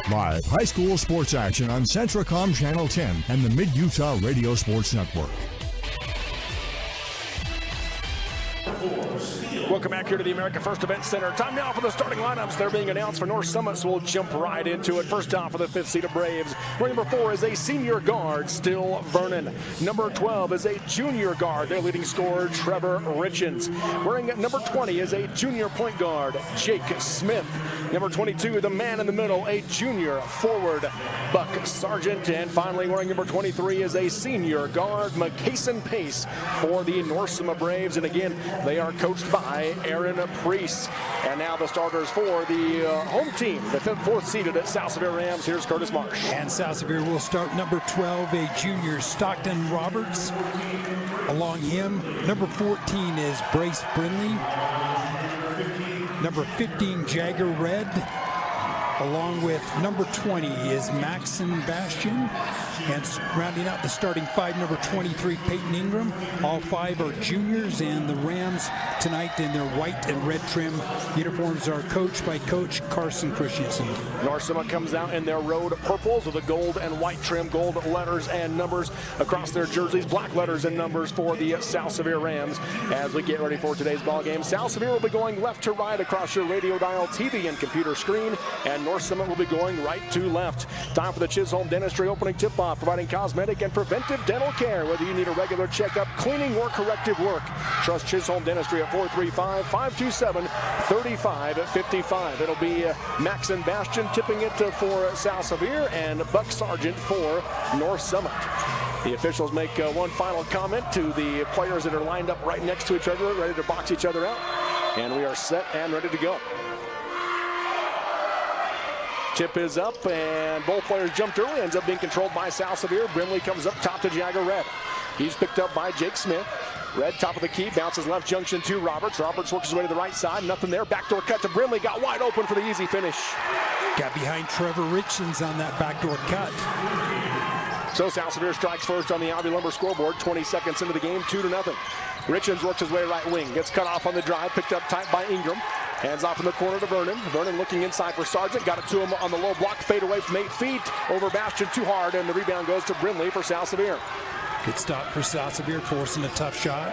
Live high school sports action on Centracom Channel 10 and the Mid-Utah Radio Sports Network. Welcome back here to the America First Event Center. Time now for the starting lineups. They're being announced for North Summit, so we'll jump right into it. First off for the 5th seed of Braves. Wearing number 4 is a senior guard, Still Vernon. Number 12 is a junior guard, their leading scorer, Trevor Richens. Wearing number 20 is a junior point guard, Jake Smith. Number 22, the man in the middle, a junior forward, Buck Sargent. And finally, wearing number 23 is a senior guard, McCason Pace for the North Summit Braves. And again, they are coached by Aaron Priest. And now the starters for the home team, the 4th seeded at South Sevier Rams. Here's Curtis Marsh. And South Sevier will start number 12, a junior, Stockton Roberts. Along him, number 14 is Brace Brindley. Number 15, Jagger Red. Along with number 20 is Maxon Bastian. And rounding out the starting 5, number 23, Peyton Ingram. All 5 are juniors, and the Rams tonight in their white and red trim uniforms are coached by Coach Carson Christensen. North Summit comes out in their road purples with the gold and white trim, gold letters and numbers across their jerseys, black letters and numbers for the South Sevier Rams. As we get ready for today's ball game, South Sevier will be going left to right across your radio dial, TV, and computer screen, and North Summit will be going right to left. Time for the Chisholm Dentistry opening tip-off, providing cosmetic and preventive dental care. Whether you need a regular checkup, cleaning, or corrective work, trust Chisholm Dentistry at 435-527-3555. It'll be Max and Bastian tipping it for South Sevier and Buck Sargent for North Summit. The officials make one final comment to the players that are lined up right next to each other, ready to box each other out. And we are set and ready to go. Tip is up, and both players jumped early. Ends up being controlled by South Sevier. Brindley comes up top to Jagger Red. He's picked up by Jake Smith. Red top of the key, bounces left junction to Roberts. Roberts works his way to the right side. Nothing there. Backdoor cut to Brindley. Got wide open for the easy finish. Got behind Trevor Richens on that backdoor cut. So South Sevier strikes first on the Ivy Lumber scoreboard. 20 seconds into the game, 2-0. Richens works his way right wing. Gets cut off on the drive. Picked up tight by Ingram. Hands off in the corner to Vernon. Vernon looking inside for Sargent. Got it to him on the low block. Fade away from 8 feet. Over Bastian too hard, and the rebound goes to Brindley for South Sevier. Good stop for South Sevier, forcing a tough shot.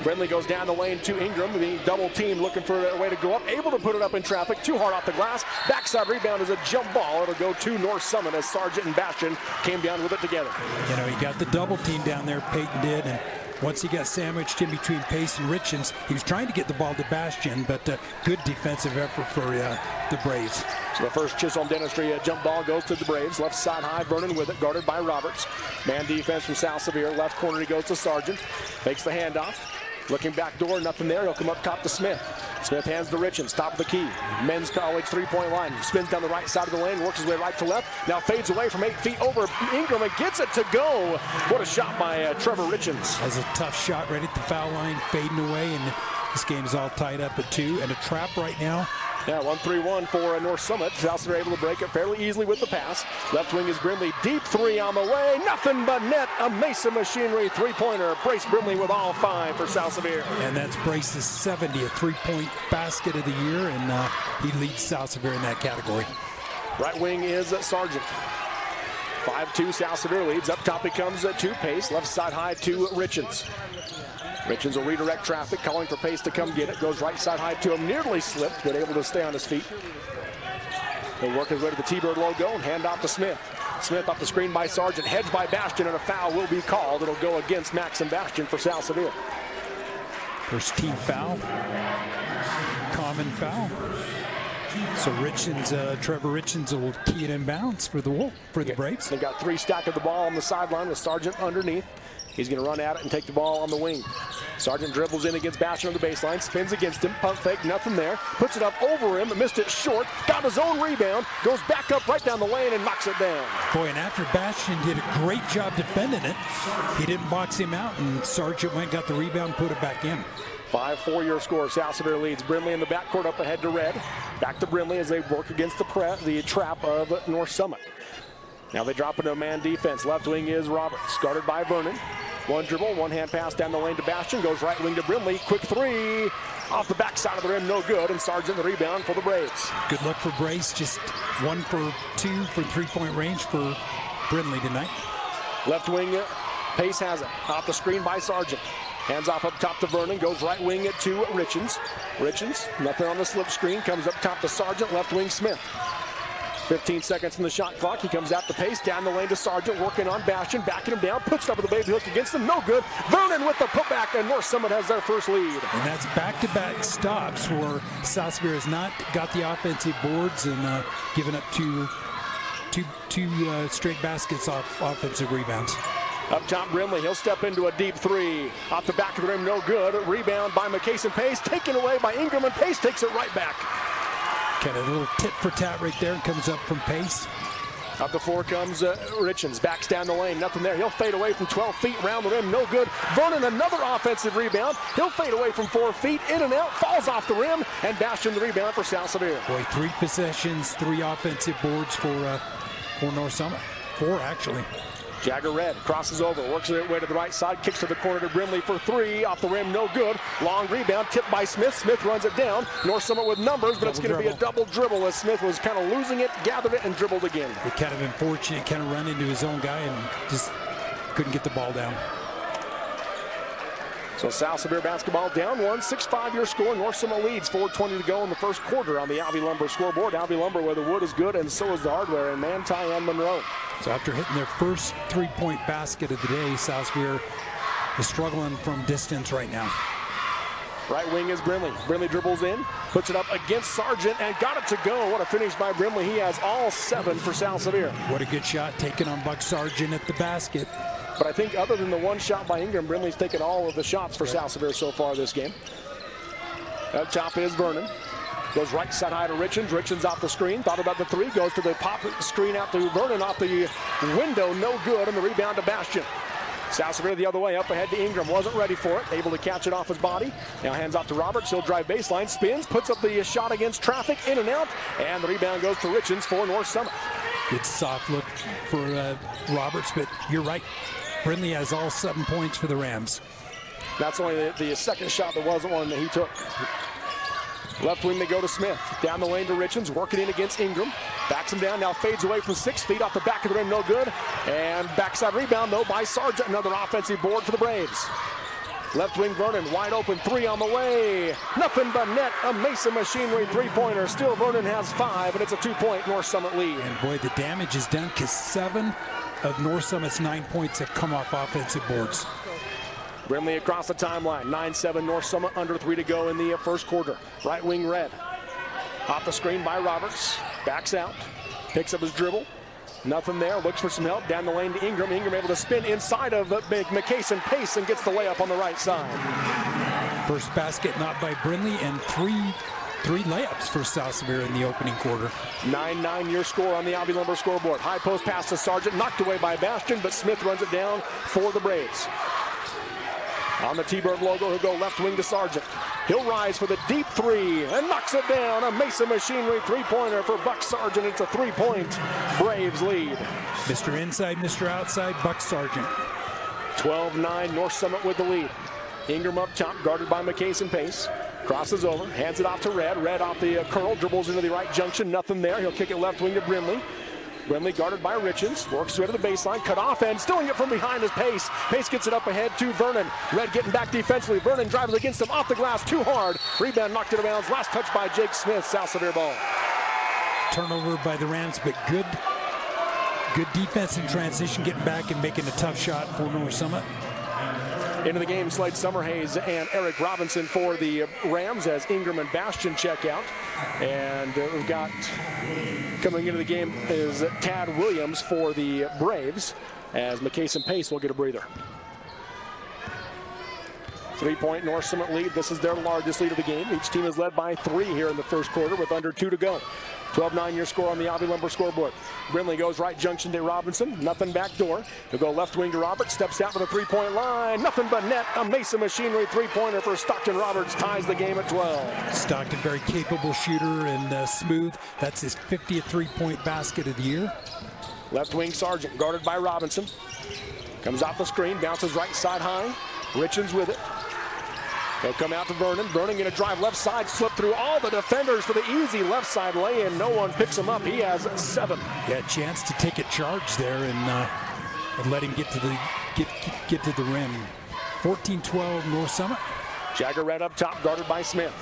Brindley goes down the lane to Ingram. The double team looking for a way to go up. Able to put it up in traffic. Too hard off the glass. Backside rebound is a jump ball. It'll go to North Summit as Sargent and Bastian came down with it together. You know, he got the double team down there, Peyton did, and once he got sandwiched in between Pace and Richens, he was trying to get the ball to Bastian, but good defensive effort for the Braves. So the first Chisholm Dentistry jump ball goes to the Braves. Left side high, Vernon with it, guarded by Roberts. Man defense from South Sevier. Left corner he goes to Sargent. Fakes the handoff. Looking back door, nothing there. He'll come up top to Smith. Smith hands to Richens, top of the key. Men's college three-point line. Spins down the right side of the lane, works his way right to left. Now fades away from 8 feet over Ingram and gets it to go. What a shot by Trevor Richens. That's a tough shot right at the foul line, fading away, and this game's all tied up at 2. And a trap right now. Yeah, 1-3-1 for North Summit. South Sevier able to break it fairly easily with the pass. Left wing is Brindley. Deep 3 on the way. Nothing but net. A Mason Machinery three-pointer. Brace Brindley with all 5 for South Sevier. And that's Brace's 70th three-point basket of the year, and he leads South Sevier in that category. Right wing is Sargent. 5-2 South Sevier leads. Up top it comes to Pace. Left side high to Richens. Richens will redirect traffic, calling for Pace to come get it. Goes right side high to him. Nearly slipped, but able to stay on his feet. He'll work his way to the T-Bird logo and hand off to Smith. Smith off the screen by Sargent. Hedged by Bastian, and a foul will be called. It'll go against Max and Bastian for South Sevier. First team foul. Common foul. So Richens, Trevor Richens will key it in bounds for the Braves. They got 3 stack of the ball on the sideline with Sargent underneath. He's going to run at it and take the ball on the wing. Sargent dribbles in against Bastian on the baseline, spins against him, pump fake, nothing there. Puts it up over him, missed it short, got his own rebound, goes back up right down the lane and knocks it down. Boy, and after Bastian did a great job defending it, he didn't box him out, and Sargent went, got the rebound, put it back in. 5-4 your score. South Sevier leads. Brindley in the backcourt up ahead to Red. Back to Brindley as they work against the trap of North Summit. Now they drop into a man defense. Left wing is Roberts, guarded by Vernon. One dribble, one hand pass down the lane to Bastian. Goes right wing to Brindley. Quick 3. off the backside of the rim, no good, and Sargent the rebound for the Braves. Good luck for Brace, just 1 for 2 for three-point range for Brindley tonight. Left wing, Pace has it. Off the screen by Sargent. Hands off up top to Vernon, goes right wing to Richens. Richens, nothing on the slip screen, comes up top to Sargent, left wing Smith. 15 seconds in the shot clock. He comes out the pace, down the lane to Sargent, working on Bastion, backing him down, puts it up with the baby hook against him, no good. Vernon with the putback, and North Summit has their first lead. And that's back-to-back stops where South Sevier has not got the offensive boards and given up two straight baskets off offensive rebounds. Up top, Brimley, he'll step into a deep three. Off the back of the rim, no good. Rebound by McCason Pace, taken away by Ingram, and Pace takes it right back. Kind of a little tit for tat right there, and comes up from Pace. Up the floor comes Richens, backs down the lane, nothing there. He'll fade away from 12 feet, round the rim, no good. Vernon, another offensive rebound. He'll fade away from 4 feet, in and out, falls off the rim, and Bastion the rebound for South Sevier. Boy, 3 possessions, 3 offensive boards for North Summit. 4, actually. Jagger Red crosses over, works it way to the right side, kicks to the corner to Brimley for 3, off the rim, no good. Long rebound, tipped by Smith. Smith runs it down. North Summit with numbers, but it's going to be a double dribble as Smith was kind of losing it, gathered it, and dribbled again. He kind of unfortunate, kind of run into his own guy and just couldn't get the ball down. So South Sevier basketball down 1, 6-5 your score. North Summit leads, 4:20 to go in the first quarter on the Alvey Lumber scoreboard. Alvey Lumber, where the wood is good and so is the hardware in Manti and Monroe. So after hitting their first 3-point basket of the day, South Sevier is struggling from distance right now. Right wing is Brimley. Brimley dribbles in, puts it up against Sargent, and got it to go. What a finish by Brimley. He has all 7 for South Sevier. What a good shot taken on Buck Sargent at the basket. But I think other than the one shot by Ingram, Brimley's taken all of the shots for South Sevier so far this game. Up top is Vernon. Goes right side high to Richens. Richens off the screen. Thought about the 3. Goes to the pop screen out to Vernon off the window. No good. And the rebound to Bastion. South Sevier the other way. Up ahead to Ingram. Wasn't ready for it. Able to catch it off his body. Now hands off to Roberts. He'll drive baseline. Spins. Puts up the shot against traffic. In and out. And the rebound goes to Richens for North Summit. Good soft look for Roberts. But you're right. Brindley has all 7 points for the Rams. That's only the second shot that wasn't one that he took. Left wing they go to Smith. Down the lane to Richens, working in against Ingram. Backs him down, now fades away from 6 feet off the back of the rim, no good. And backside rebound though by Sargent, another offensive board for the Braves. Left wing Vernon, wide open 3 on the way. Nothing but net, a Mason Machinery 3-pointer. Still Vernon has 5, and it's a 2-point North Summit lead. And boy, the damage is done because 7 of North Summit's 9 points have come off offensive boards. Brimley across the timeline, 9-7 North Summit, under 3 to go in the first quarter. Right wing Red. Off the screen by Roberts, backs out, picks up his dribble. Nothing there, looks for some help, down the lane to Ingram. Ingram able to spin inside of McCason Pace and gets the layup on the right side. First basket not by Brindley, and three layups for South Sevier in the opening quarter. 9-9 your score on the Alvey Lumber scoreboard. High post pass to Sargent, knocked away by Bastion, but Smith runs it down for the Braves. On the T-Bird logo, he'll go left wing to Sargent. He'll rise for the deep 3 and knocks it down. A Mason Machinery 3-pointer for Buck Sargent. It's a 3-point Braves lead. Mr. Inside, Mr. Outside, Buck Sargent. 12-9, North Summit with the lead. Ingram up top, guarded by McCason Pace. Crosses over, hands it off to Red. Red off the curl, dribbles into the right junction. Nothing there. He'll kick it left wing to Brimley. Brimley guarded by Richens, works way to the baseline, cut off, and stealing it from behind is Pace. Pace gets it up ahead to Vernon. Red getting back defensively. Vernon drives against him off the glass, too hard. Rebound knocked it out of bounds. Last touch by Jake Smith. South Sevier ball. Turnover by the Rams, but good defense in transition, getting back and making a tough shot for North Summit. Into the game, Slade Summerhays and Eric Robinson for the Rams as Ingram and Bastion check out. And we've got coming into the game is Tad Williams for the Braves as McCason Pace will get a breather. 3-point North Summit lead. This is their largest lead of the game. Each team is led by 3 here in the first quarter with under 2 to go. 12-9 your score on the Alvey Lumber scoreboard. Brimley goes right junction to Robinson. Nothing back door. He'll go left wing to Roberts. Steps out to the 3-point line. Nothing but net. A Mason Machinery 3-pointer for Stockton Roberts. Ties the game at 12. Stockton, very capable shooter and smooth. That's his 50th 3-point basket of the year. Left wing Sargent guarded by Robinson. Comes off the screen. Bounces right side high. Richens with it. He'll come out to Vernon. Vernon going to drive left side, slip through all the defenders for the easy left side lay-in. No one picks him up. He has 7. Yeah, a chance to take a charge there and let him get to the rim. 14-12 North Summit. Jagger Red up top, guarded by Smith.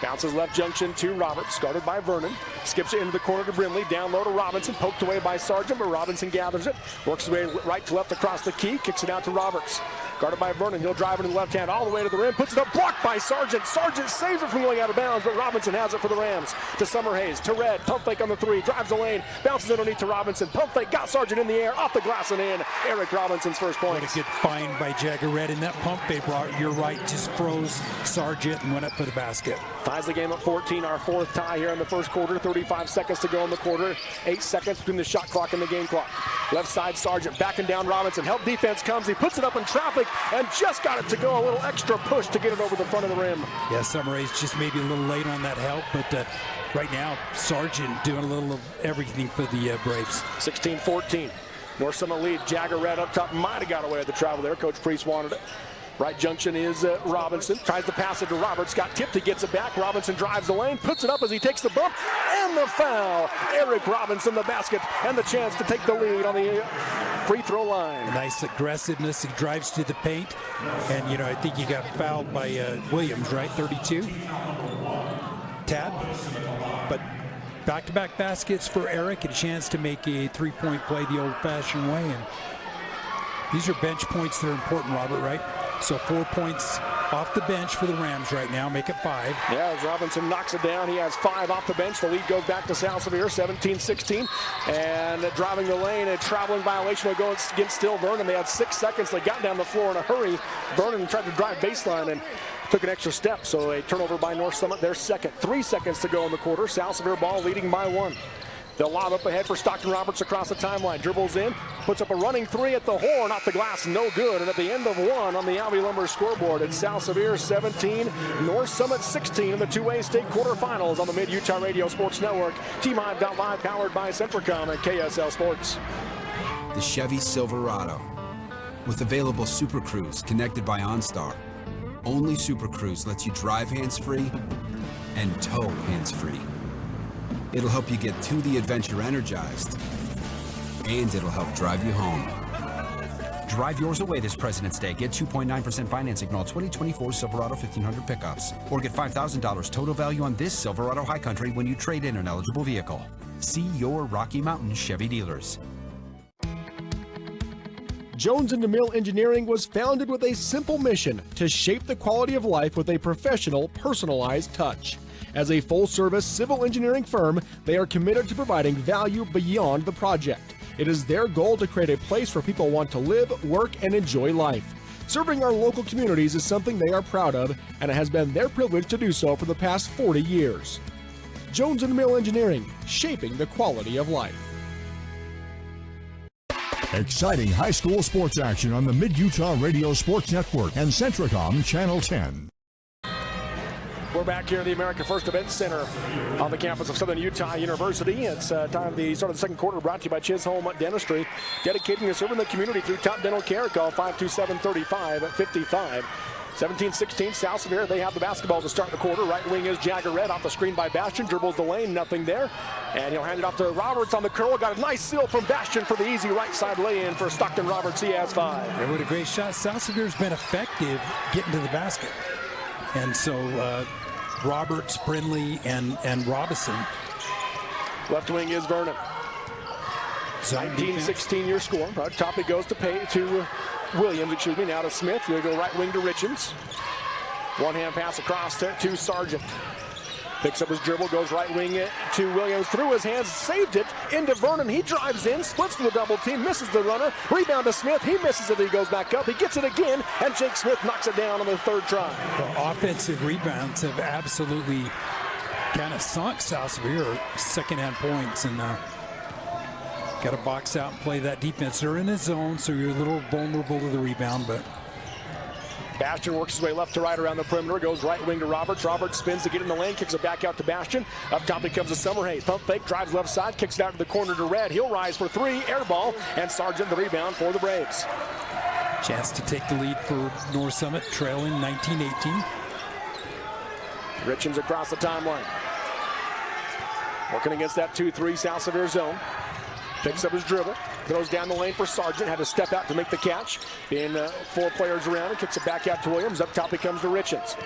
Bounces left junction to Roberts, guarded by Vernon. Skips it into the corner to Brimley. Down low to Robinson. Poked away by Sargent, but Robinson gathers it. Works his way right to left across the key. Kicks it out to Roberts. Guarded by Vernon. He'll drive it in the left hand all the way to the rim. Puts it up. Blocked by Sargent. Sargent saves it from going out of bounds, but Robinson has it for the Rams. To Summerhays. To Red. Pump fake on the 3. Drives the lane. Bounces underneath to Robinson. Pump fake. Got Sargent in the air. Off the glass and in. Eric Robinson's first point. What a good find by Jagger Red in that pump fake. You're right. Just froze Sargent and went up for the basket. Ties the game at 14. Our 4th tie here in the first quarter. 35 seconds to go in the quarter. 8 seconds between the shot clock and the game clock. Left side Sargent backing down Robinson. Help defense comes. He puts it up in traffic and just got it to go. A little extra push to get it over the front of the rim. Yeah, Summerhays just maybe a little late on that help, but right now Sargent doing a little of everything for the Braves. 16-14. North Summit lead. Jagger Red up top. Might have got away with the travel there. Coach Priest wanted it. Right junction is Robinson. Tries to pass it to Roberts. Got tipped. He gets it back. Robinson drives the lane. Puts it up as he takes the bump. And the foul. Eric Robinson, the basket, and the chance to take the lead on the free throw line. Nice aggressiveness. He drives to the paint. And, you know, I think he got fouled by Williams, right? 32. Tad. But back-to-back baskets for Eric. A chance to make a three-point play the old-fashioned way. And these are bench points that are important, Robert, right? So 4 points off the bench for the Rams right now, make it 5. Yeah, as Robinson knocks it down, he has 5 off the bench. The lead goes back to South Sevier, 17-16. And driving the lane, a traveling violation will go against still Vernon. They had 6 seconds. They got down the floor in a hurry. Vernon tried to drive baseline and took an extra step. So a turnover by North Summit, their second. 3 seconds to go in the quarter. South Sevier ball leading by 1. They'll lob up ahead for Stockton Roberts across the timeline. Dribbles in, puts up a running 3 at the horn, off the glass, no good. And at the end of 1 on the Alvey Lumber scoreboard, it's South Sevier 17, North Summit 16 in the 2A state quarterfinals on the Mid-Utah Radio Sports Network. Team-Live.Live powered by Centricom and KSL Sports. The Chevy Silverado. With available Super Cruise connected by OnStar. Only Super Cruise lets you drive hands-free and tow hands-free. It'll help you get to the adventure energized, and it'll help drive you home. Drive yours away this President's Day. Get 2.9% financing on all 2024 Silverado 1500 pickups. Or get $5,000 total value on this Silverado High Country when you trade in an eligible vehicle. See your Rocky Mountain Chevy dealers. Jones & DeMille Engineering was founded with a simple mission to shape the quality of life with a professional, personalized touch. As a full-service civil engineering firm, they are committed to providing value beyond the project. It is their goal to create a place where people want to live, work, and enjoy life. Serving our local communities is something they are proud of, and it has been their privilege to do so for the past 40 years. Jones & DeMille Engineering, shaping the quality of life. Exciting high school sports action on the Mid-Utah Radio Sports Network and Centricom Channel 10. We're back here at the America First Event Center on the campus of Southern Utah University. It's time the start of the second quarter, brought to you by Chisholm Dentistry, dedicating to serving the community through top dental care. Call 527-3555. 17-16, South Sevier, they have the basketball to start the quarter. Right wing is Jagger Red, off the screen by Bastion, dribbles the lane, nothing there. And he'll hand it off to Roberts on the curl. Got a nice seal from Bastion for the easy right side lay-in for Stockton Roberts. He has 5. Yeah, what a great shot. South Sevier's been effective getting to the basket. And so Roberts, Brindley, and Robinson. Left wing is Vernon. 19-16 your score. Top it goes to Williams, now to Smith. He'll go right wing to Richens. One-hand pass across to Sargent. Picks up his dribble, goes right wing to Williams. Through his hands, saved it into Vernon. He drives in, splits to the double team, misses the runner. Rebound to Smith. He misses it. He goes back up. He gets it again, and Jake Smith knocks it down on the 3rd try. The offensive rebounds have absolutely kind of sunk South Sevier second-hand points, and got to box out and play that defense. They're in his zone, so you're a little vulnerable to the rebound, but Bastion works his way left to right around the perimeter, goes right wing to Roberts. Roberts spins to get in the lane, kicks it back out to Bastion. Up top it comes to Summerhays. Pump fake, drives left side, kicks it out to the corner to Red. He'll rise for 3, air ball, and Sargent the rebound for the Braves. Chance to take the lead for North Summit, trailing 19-18. Richens across the timeline. Working against that 2-3 South Sevier zone. Picks up his dribble. Throws down the lane for Sargent. Had to step out to make the catch. Being 4 players around him. Kicks it back out to Williams. Up top he comes to Richens.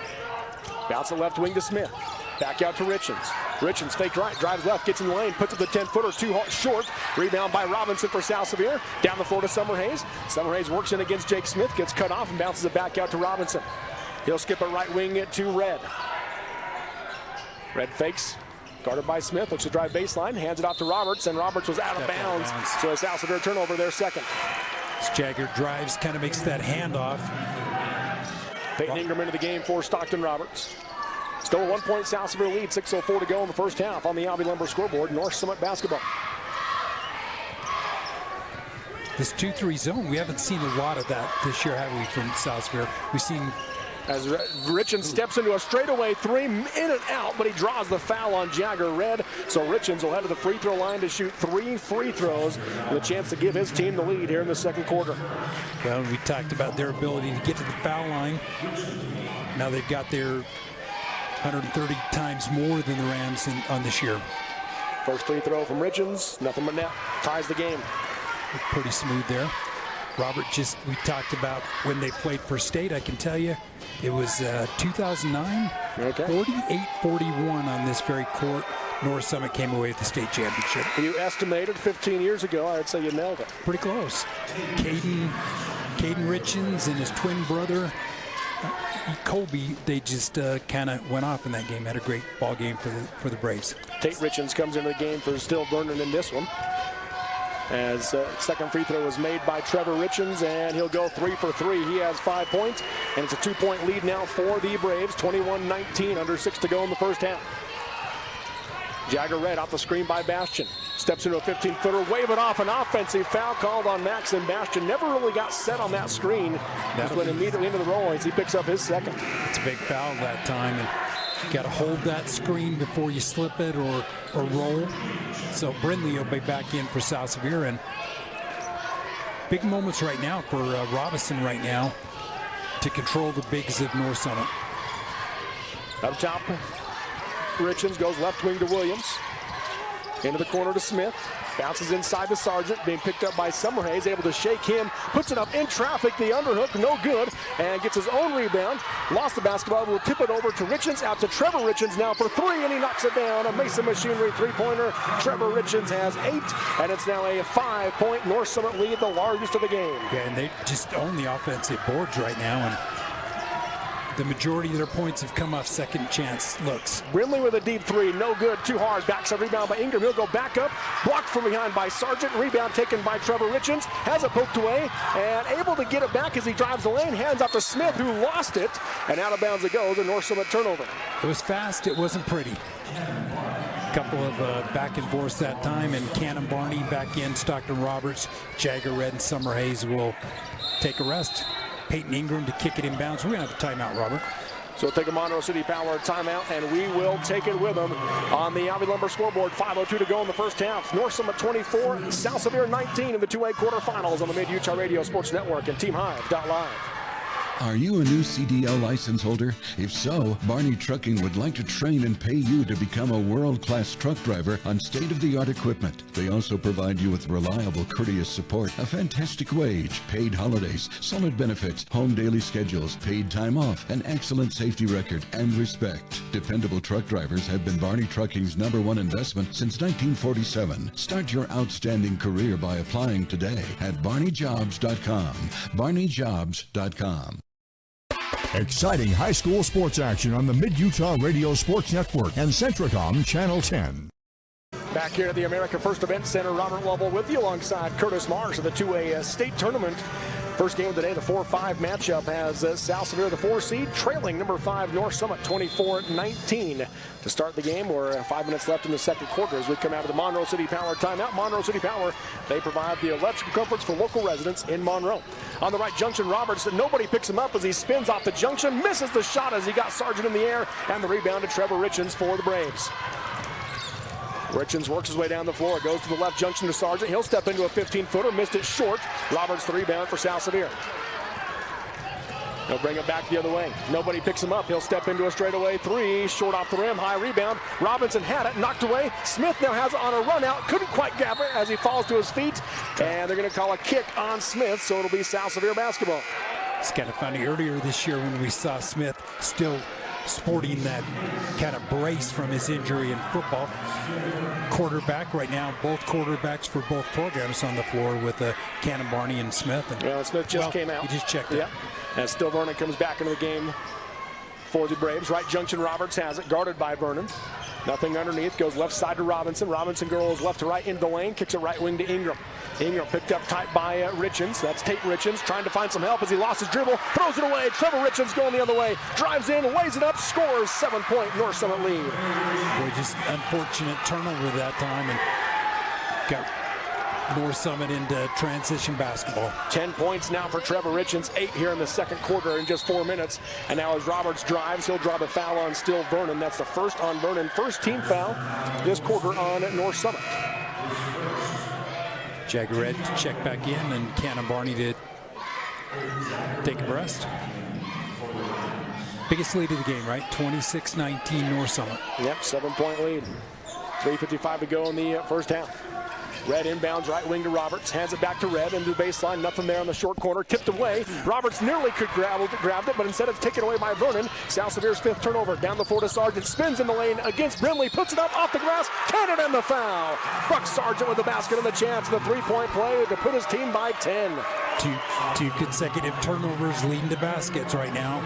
Bounce the left wing to Smith. Back out to Richens. Richens fake right, drives left, gets in the lane, puts up the 10-footer, too short. Rebound by Robinson for South Sevier. Down the floor to Summerhays. Summerhays works in against Jake Smith, gets cut off and bounces it back out to Robinson. He'll skip a right wing to Red. Red fakes, guarded by Smith, looks to drive baseline, hands it off to Roberts, and Roberts was out of bounds. So a South Sevier turnover, their second. As Jagger drives, kind of makes that handoff. Peyton Ingram into the game for Stockton Roberts. Still a 1-point South Sevier lead, 6:04 to go in the first half on the Albee Lumber scoreboard. North Summit basketball. This 2-3 zone, we haven't seen a lot of that this year, have we, from South Sevier? We've seen... As Richens steps into a straightaway 3, in and out, but he draws the foul on Jagger Red. So Richens will head to the free throw line to shoot 3 free throws with a chance to give his team the lead here in the second quarter. Well, we talked about their ability to get to the foul line. Now they've got their 130 times more than the Rams on this year. First free throw from Richens, nothing but net, ties the game. Pretty smooth there. Robert, we talked about when they played for state. I can tell you, it was 2009, okay. 48-41 on this very court. North Summit came away with the state championship. You estimated 15 years ago, I'd say you nailed it. Pretty close. Caden Richens and his twin brother, Colby, they just kind of went off in that game. Had a great ball game for the Braves. Tate Richens comes into the game for Still Vernon in this one. As second free throw is made by Trevor Richens, and he'll go 3 for 3. He has 5 points, and it's a 2-point lead now for the Braves. 21-19, under 6 to go in the first half. Jagger Red off the screen by Bastian. Steps into a 15-footer, wave it off, an offensive foul called on Max, and Bastian never really got set on that screen. Just went immediately into the roll as he picks up his second. It's a big foul that time, and you got to hold that screen before you slip it or roll. So Brindley will be back in for South Sevier, and big moments right now for Robinson right now to control the bigs of North Summit. Up top, Richens goes left wing to Williams. Into the corner to Smith. Bounces inside to Sargent, being picked up by Summerhays, able to shake him, puts it up in traffic, the underhook, no good, and gets his own rebound. Lost the basketball, will tip it over to Richens, out to Trevor Richens now for 3, and he knocks it down. A Mason Machinery 3-pointer. Trevor Richens has 8, and it's now a 5-point North Summit lead, the largest of the game. Yeah, and they just own the offensive boards right now, and the majority of their points have come off second chance looks. Brindley with a deep 3, no good, too hard. Backside rebound by Ingram. He'll go back up, blocked from behind by Sargent. Rebound taken by Trevor Richens. Has it poked away and able to get it back as he drives the lane. Hands off to Smith, who lost it, and out of bounds it goes. A North Summit turnover. It was fast. It wasn't pretty. Couple of back and forth that time, and Cannon Barney back in. Stockton Roberts, Jagger Red, and Summerhays will take a rest. Peyton Ingram to kick it inbounds. We're going to have a timeout, Robert. So we'll take a Monroe City Power timeout, and we will take it with them on the Albee Lumber scoreboard. 5:02 to go in the first half. North Summit 24, South Sevier 19 in the 2A quarterfinals on the Mid-Utah Radio Sports Network and TeamHive.live. Are you a new CDL license holder? If so, Barney Trucking would like to train and pay you to become a world-class truck driver on state-of-the-art equipment. They also provide you with reliable, courteous support, a fantastic wage, paid holidays, solid benefits, home daily schedules, paid time off, an excellent safety record, and respect. Dependable truck drivers have been Barney Trucking's #1 investment since 1947. Start your outstanding career by applying today at barneyjobs.com. barneyjobs.com. Exciting high school sports action on the Mid-Utah Radio Sports Network and Centricom Channel 10. Back here at the America First Event Center, Robert Lovell with you alongside Curtis Marsh of the 2A state tournament. First game of the day, the 4-5 matchup, has South Sevier, the 4 seed, trailing number 5 North Summit 24-19 to start the game. We're 5 minutes left in the second quarter as we come out of the Monroe City Power timeout. Monroe City Power, they provide the electrical comforts for local residents in Monroe. On the right junction, Roberts, nobody picks him up as he spins off the junction, misses the shot as he got Sargent in the air, and the rebound to Trevor Richens for the Braves. Richens works his way down the floor, goes to the left junction to Sargent. He'll step into a 15-footer, missed it short. Roberts the rebound for South Sevier. He'll bring it back the other way. Nobody picks him up. He'll step into a straightaway three. Short off the rim. High rebound. Robinson had it. Knocked away. Smith now has it on a run out. Couldn't quite grab it as he falls to his feet. And they're going to call a kick on Smith, so it'll be South Sevier basketball. It's kind of funny. Earlier this year when we saw Smith still sporting that kind of brace from his injury in football. Quarterback right now, both quarterbacks for both programs on the floor with Cannon Barney and Smith. And, well, Smith just came out. He just checked it. And still Vernon comes back into the game for the Braves. Right junction, Roberts has it, guarded by Vernon. Nothing underneath, goes left side to Robinson. Robinson goes left to right into the lane, kicks it right wing to Ingram. Ingram picked up tight by Richens. That's Tate Richens trying to find some help as he lost his dribble. Throws it away. Trevor Richens going the other way. Drives in, lays it up, scores. 7-point North Summit lead. Boy, just unfortunate turnover that time and got North Summit into transition basketball. 10 points now for Trevor Richens. 8 here in the second quarter in just 4 minutes. And now as Roberts drives, he'll draw the foul on Still Vernon. That's the first on Vernon. First team foul this quarter on North Summit. Jagger Red to check back in and Cannon Barney to take a rest. Biggest lead of the game, right? 26-19 North Summit. Yep, 7-point lead. 3:55 to go in the first half. Red inbounds right wing to Roberts, hands it back to Red into the baseline, nothing there on the short corner, tipped away. Roberts nearly could grab it, but instead it's taken away by Vernon. South Sevier's 5th turnover, down the floor to Sargent, spins in the lane against Brimley, puts it up off the glass, Cannon and the foul. Buck Sargent with the basket and the chance, the 3-point play to put his team by 10. Two consecutive turnovers leading to baskets right now.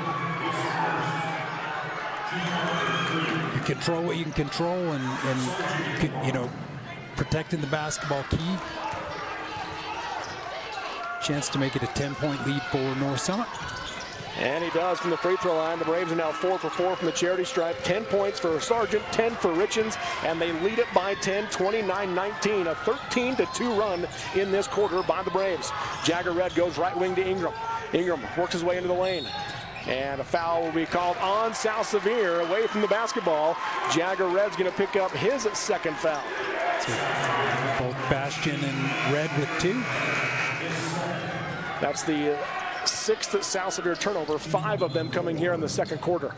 You control what you can control and you know, protecting the basketball key. Chance to make it a 10-point lead for North Summit. And he does from the free throw line. The Braves are now 4 for 4 from the charity stripe. 10 points for Sargent, 10 for Richens, and they lead it by 10, 29-19. A 13-2 run in this quarter by the Braves. Jagger Red goes right wing to Ingram. Ingram works his way into the lane. And a foul will be called on South Sevier away from the basketball. Jagger Red's going to pick up his second foul. So both Bastion and Red with 2. That's the 6th South Sevier turnover, 5 of them coming here in the second quarter.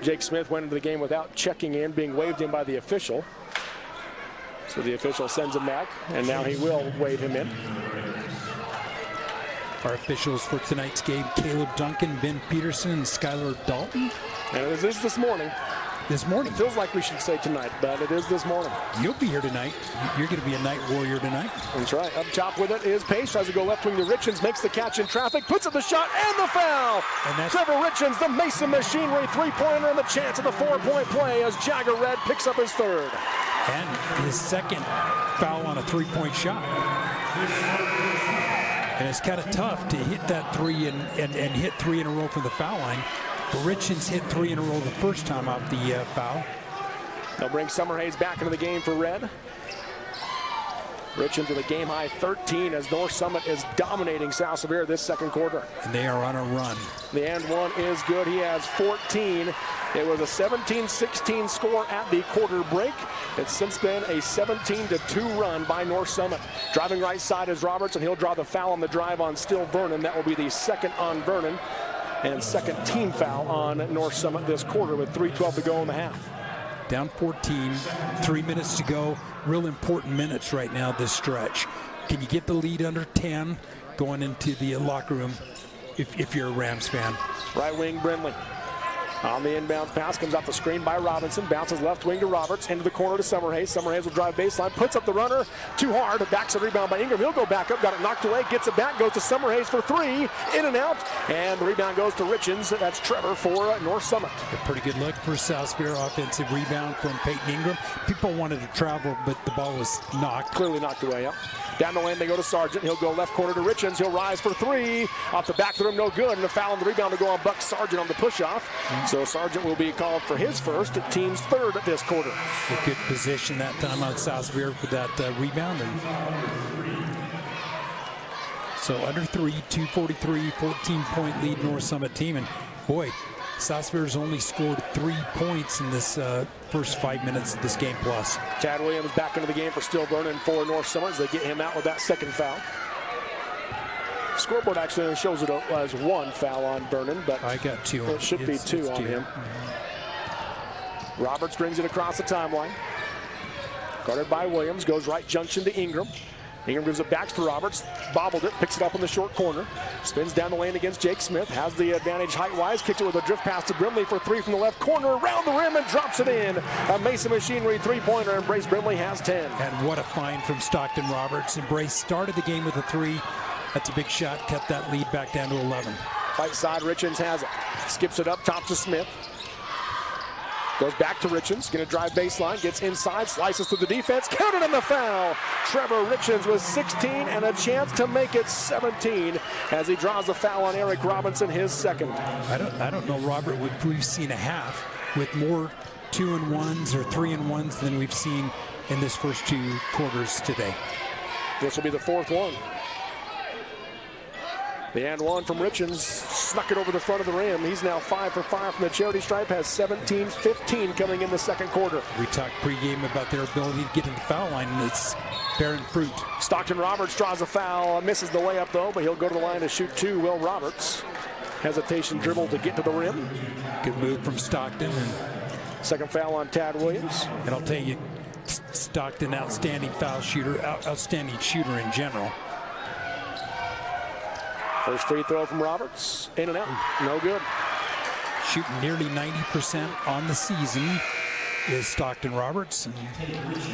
Jake Smith went into the game without checking in, being waved in by the official. So the official sends him back, and now he will wave him in. Our officials for tonight's game, Caleb Duncan, Ben Peterson, and Skylar Dalton. And it is this morning. This morning. It feels like we should say tonight, but it is this morning. You'll be here tonight. You're going to be a night warrior tonight. That's right. Up top with it is Pace. Tries to go left wing to Richens. Makes the catch in traffic. Puts up the shot and the foul. And Trevor Richens, the Mason Machinery three-pointer, and the chance of the 4-point play as Jagger Red picks up his 3rd. And his 2nd foul on a 3-point shot. And it's kind of tough to hit that 3 and hit 3 in a row from the foul line. Richens hit 3 in a row the first time off the foul. They'll bring Summerhays back into the game for Red. Richens with a game-high 13 as North Summit is dominating South Sevier this second quarter. And they are on a run. The and one is good. He has 14. It was a 17-16 score at the quarter break. It's since been a 17-2 run by North Summit. Driving right side is Roberts, and he'll draw the foul on the drive on Still Vernon. That will be the 2nd on Vernon and 2nd team foul on North Summit this quarter with 3:12 to go in the half. Down 14, 3 minutes to go. Real important minutes right now this stretch. Can you get the lead under 10 going into the locker room if you're a Rams fan? Right wing Brindley. On the inbounds pass, comes off the screen by Robinson, bounces left wing to Roberts, into the corner to Summerhays. Summerhays will drive baseline, puts up the runner, too hard, backs a rebound by Ingram. He'll go back up, got it knocked away, gets it back, goes to Summerhays for 3, in and out, and the rebound goes to Richens. That's Trevor for North Summit. A pretty good look for South Sevier, offensive rebound from Peyton Ingram. People wanted to travel, but the ball was knocked. Clearly knocked away, yep. Down the lane, they go to Sargent. He'll go left corner to Richens. He'll rise for 3. Off the back of the rim, no good. And the foul on the rebound to go on Buck Sargent on the push-off. So Sargent will be called for his 1st, team's 3rd this quarter. A good position that time on South Sevier for that rebound. And so under 3, 2:43, 14-point lead North Summit team. And boy, South Sevier's only scored 3 points in this first 5 minutes of this game plus. Tad Williams back into the game for Still Vernon for North Summit as they get him out with that 2nd foul. Scoreboard actually only shows it as 1 foul on Vernon, but I got 2. It should be 2 on him. Roberts brings it across the timeline. Guarded by Williams, goes right junction to Ingram. Ingram gives it back to Roberts, bobbled it, picks it up in the short corner, spins down the lane against Jake Smith, has the advantage height-wise, kicks it with a drift pass to Brimley for 3 from the left corner, around the rim and drops it in. A Mason Machinery three-pointer, and Brace Brimley has 10. And what a find from Stockton Roberts. And Brace started the game with a 3. That's a big shot, cut that lead back down to 11. Right side, Richens has it. Skips it up top to Smith. Goes back to Richens, going to drive baseline, gets inside, slices through the defense, counted on the foul. Trevor Richens with 16 and a chance to make it 17 as he draws the foul on Eric Robinson, his second. I don't know, Robert, we've seen a half with more 2-and-1s or 3-and-1s than we've seen in this first 2 quarters today. This will be the 4th one. The and one from Richens, snuck it over the front of the rim. He's now 5 for 5 from the charity stripe, has 17-15 coming in the second quarter. We talked pregame about their ability to get to the foul line, and it's bearing fruit. Stockton Roberts draws a foul, misses the layup though, but he'll go to the line to shoot 2. Will Roberts. Hesitation dribble to get to the rim. Good move from Stockton. And second foul on Tad Williams. And I'll tell you, Stockton, outstanding foul shooter, outstanding shooter in general. First free throw from Roberts, in and out, no good. Shooting nearly 90% on the season is Stockton Roberts.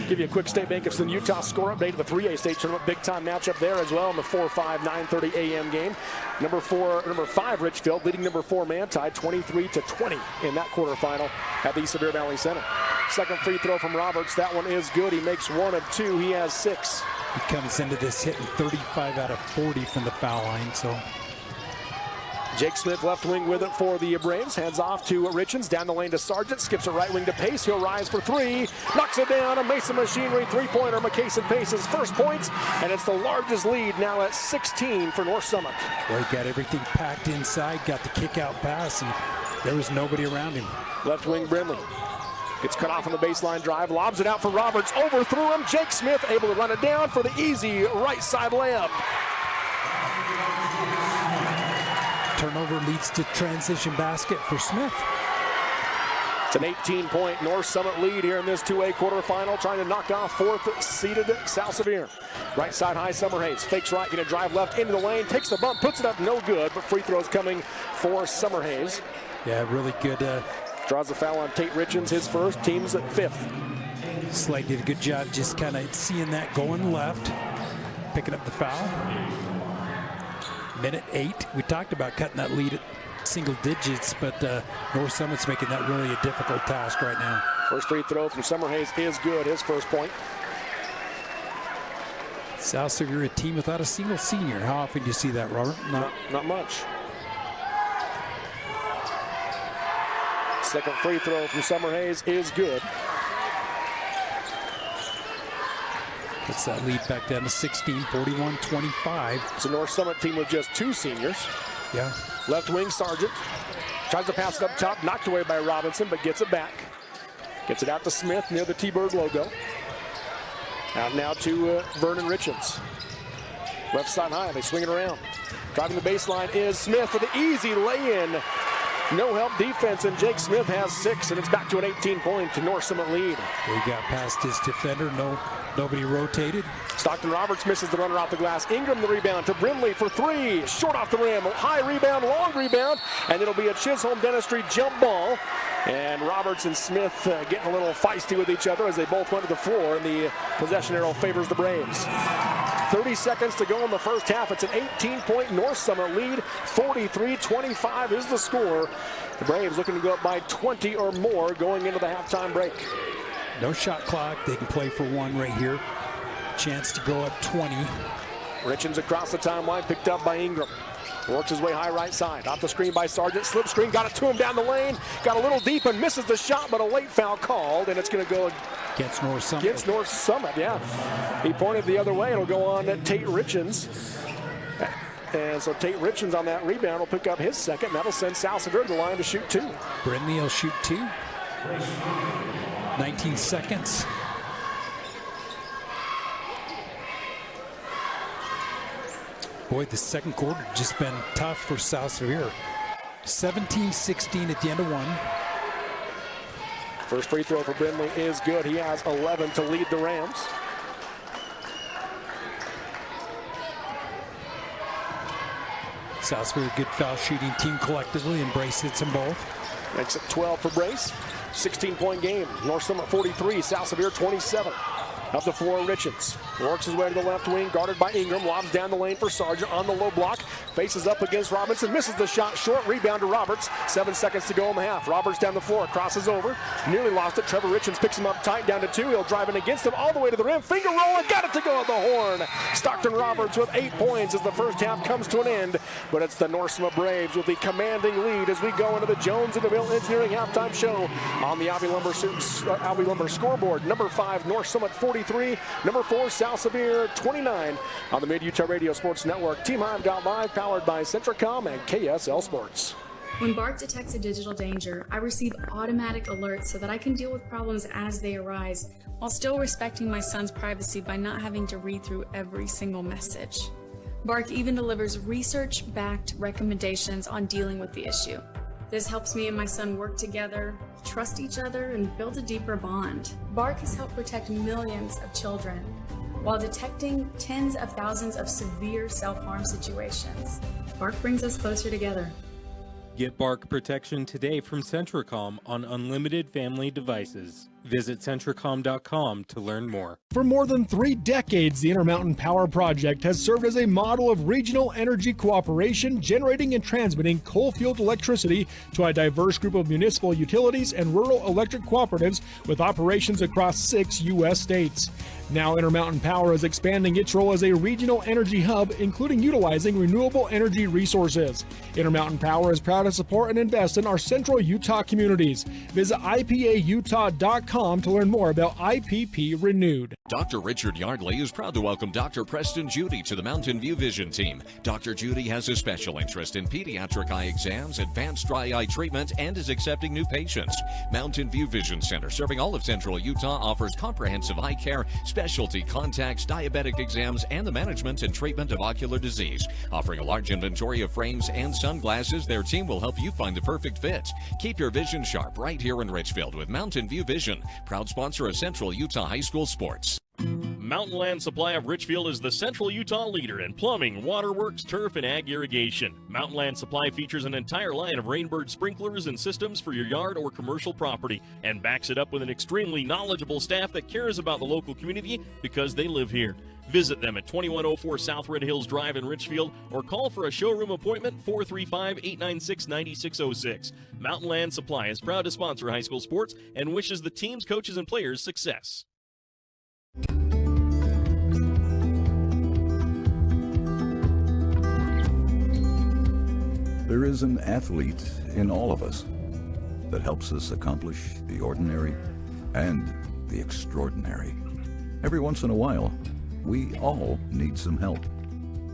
Give you a quick State Bank of Southern Utah score update of the 3A state tournament. Big time matchup there as well in the 4-5, 9:30 a.m. game. Number 5 Richfield leading number 4 Manti 23-20 in that quarterfinal at the Sevier Valley Center. Second free throw from Roberts, that one is good. He makes 1 of 2, he has 6. He comes into this hitting 35 out of 40 from the foul line, so. Jake Smith left wing with it for the Braves. Hands off to Richens, down the lane to Sargent, skips it right wing to Pace. He'll rise for 3, knocks it down. A Mason Machinery three-pointer. McCason Pace's first points, and it's the largest lead now at 16 for North Summit. Well, he got everything packed inside, got the kick-out pass, and there was nobody around him. Left wing Brimley. Gets cut off on the baseline drive, lobs it out for Roberts, overthrew him. Jake Smith able to run it down for the easy right side layup. Turnover leads to transition basket for Smith. It's an 18-point North Summit lead here in this 2A quarterfinal, trying to knock off 4th-seeded South Sevier. Right side high, Summerhays fakes right, going to drive left into the lane, takes the bump, puts it up, no good, but free throws coming for Summerhays. Yeah, really good. Draws the foul on Tate Richens, his first, team's at 5th. Slade did a good job just kind of seeing that going left, picking up the foul. Minute 8. We talked about cutting that lead at single digits, but North Summit's making that really a difficult task right now. First free throw from Summerhays is good, his first point. South Sevier, a team without a single senior. How often do you see that, Robert? Not much. Second free throw from Summerhays is good. Puts that lead back down to 16, 41-25. It's a North Summit team with just 2 seniors. Yeah. Left wing Sargent. Tries to pass it up top, knocked away by Robinson, but gets it back. Gets it out to Smith near the T-Bird logo. Out now to Vernon Richens. Left side high, they swing it around. Driving the baseline is Smith for the easy lay-in. No help defense, and Jake Smith has 6, and it's back to an 18-point to North Summit lead. He got past his defender, nobody rotated. Stockton Roberts misses the runner off the glass. Ingram the rebound to Brimley for 3. Short off the rim, high rebound, long rebound, and it'll be a Chisholm Dentistry jump ball. And Roberts and Smith getting a little feisty with each other as they both went to the floor, and the possession arrow favors the Braves. 30 seconds to go in the first half. It's an 18-point North Summit lead. 43-25 is the score. The Braves looking to go up by 20 or more going into the halftime break. No shot clock. They can play for 1 right here. Chance to go up 20. Richens across the timeline, picked up by Ingram. Works his way high right side. Off the screen by Sargent. Slip screen, got it to him down the lane. Got a little deep and misses the shot, but a late foul called, and it's going to go against North Summit. Against North Summit, yeah. He pointed the other way. It'll go on to Tate Richens. And so Tate Richens on that rebound will pick up his second. That'll send South Sevier to the line to shoot 2. Brimley will shoot 2. 19 seconds. Boy, the second quarter just been tough for South Sevier. 17-16 at the end of one. First free throw for Brindley is good. He has 11 to lead the Rams. South Sevier, good foul shooting team collectively, and Brace hits them both. Makes it 12 for Brace. 16-point game. North Summit 43, South Sevier 27. Up the floor, Richards works his way to the left wing, guarded by Ingram. Lobs down the lane for Sargent on the low block. Faces up against Robinson, misses the shot short. Rebound to Roberts. 7 seconds to go in the half. Roberts down the floor, crosses over. Nearly lost it. Trevor Richards picks him up tight, down to 2. He'll drive in against him all the way to the rim. Finger roll and got it to go at the horn. Stockton Roberts with 8 points as the first half comes to an end. But it's the North Summit Braves with the commanding lead as we go into the Jones and DeMille Engineering halftime show on the Alvey Lumber scoreboard. Number 5, North Summit 43. Number 4, South Sevier 29 on the Mid-Utah Radio Sports Network. Team I've Got Live, powered by Centricom and KSL Sports. When BARC detects a digital danger, I receive automatic alerts so that I can deal with problems as they arise, while still respecting my son's privacy by not having to read through every single message. BARC even delivers research-backed recommendations on dealing with the issue. This helps me and my son work together, trust each other, and build a deeper bond. BARC has helped protect millions of children while detecting tens of thousands of severe self-harm situations. BARC brings us closer together. Get BARC protection today from Centricom on unlimited family devices. Visit Centricom.com to learn more. For more than 3 decades, the Intermountain Power Project has served as a model of regional energy cooperation, generating and transmitting coal-fueled electricity to a diverse group of municipal utilities and rural electric cooperatives with operations across 6 U.S. states. Now Intermountain Power is expanding its role as a regional energy hub, including utilizing renewable energy resources. Intermountain Power is proud to support and invest in our central Utah communities. Visit IPAUtah.com to learn more about IPP Renewed. Dr. Richard Yardley is proud to welcome Dr. Preston Judy to the Mountain View Vision team. Dr. Judy has a special interest in pediatric eye exams, advanced dry eye treatment, and is accepting new patients. Mountain View Vision Center, serving all of central Utah, offers comprehensive eye care, specialty contacts, diabetic exams, and the management and treatment of ocular disease. Offering a large inventory of frames and sunglasses, their team will help you find the perfect fit. Keep your vision sharp right here in Richfield with Mountain View Vision, proud sponsor of Central Utah High School sports. Mountain Land Supply of Richfield is the Central Utah leader in plumbing, waterworks, turf, and ag irrigation. Mountain Land Supply features an entire line of Rainbird sprinklers and systems for your yard or commercial property, and backs it up with an extremely knowledgeable staff that cares about the local community because they live here. Visit them at 2104 South Red Hills Drive in Richfield, or call for a showroom appointment 435-896-9606. Mountain Land Supply is proud to sponsor high school sports and wishes the teams, coaches, and players success. There is an athlete in all of us that helps us accomplish the ordinary and the extraordinary. Every once in a while, we all need some help.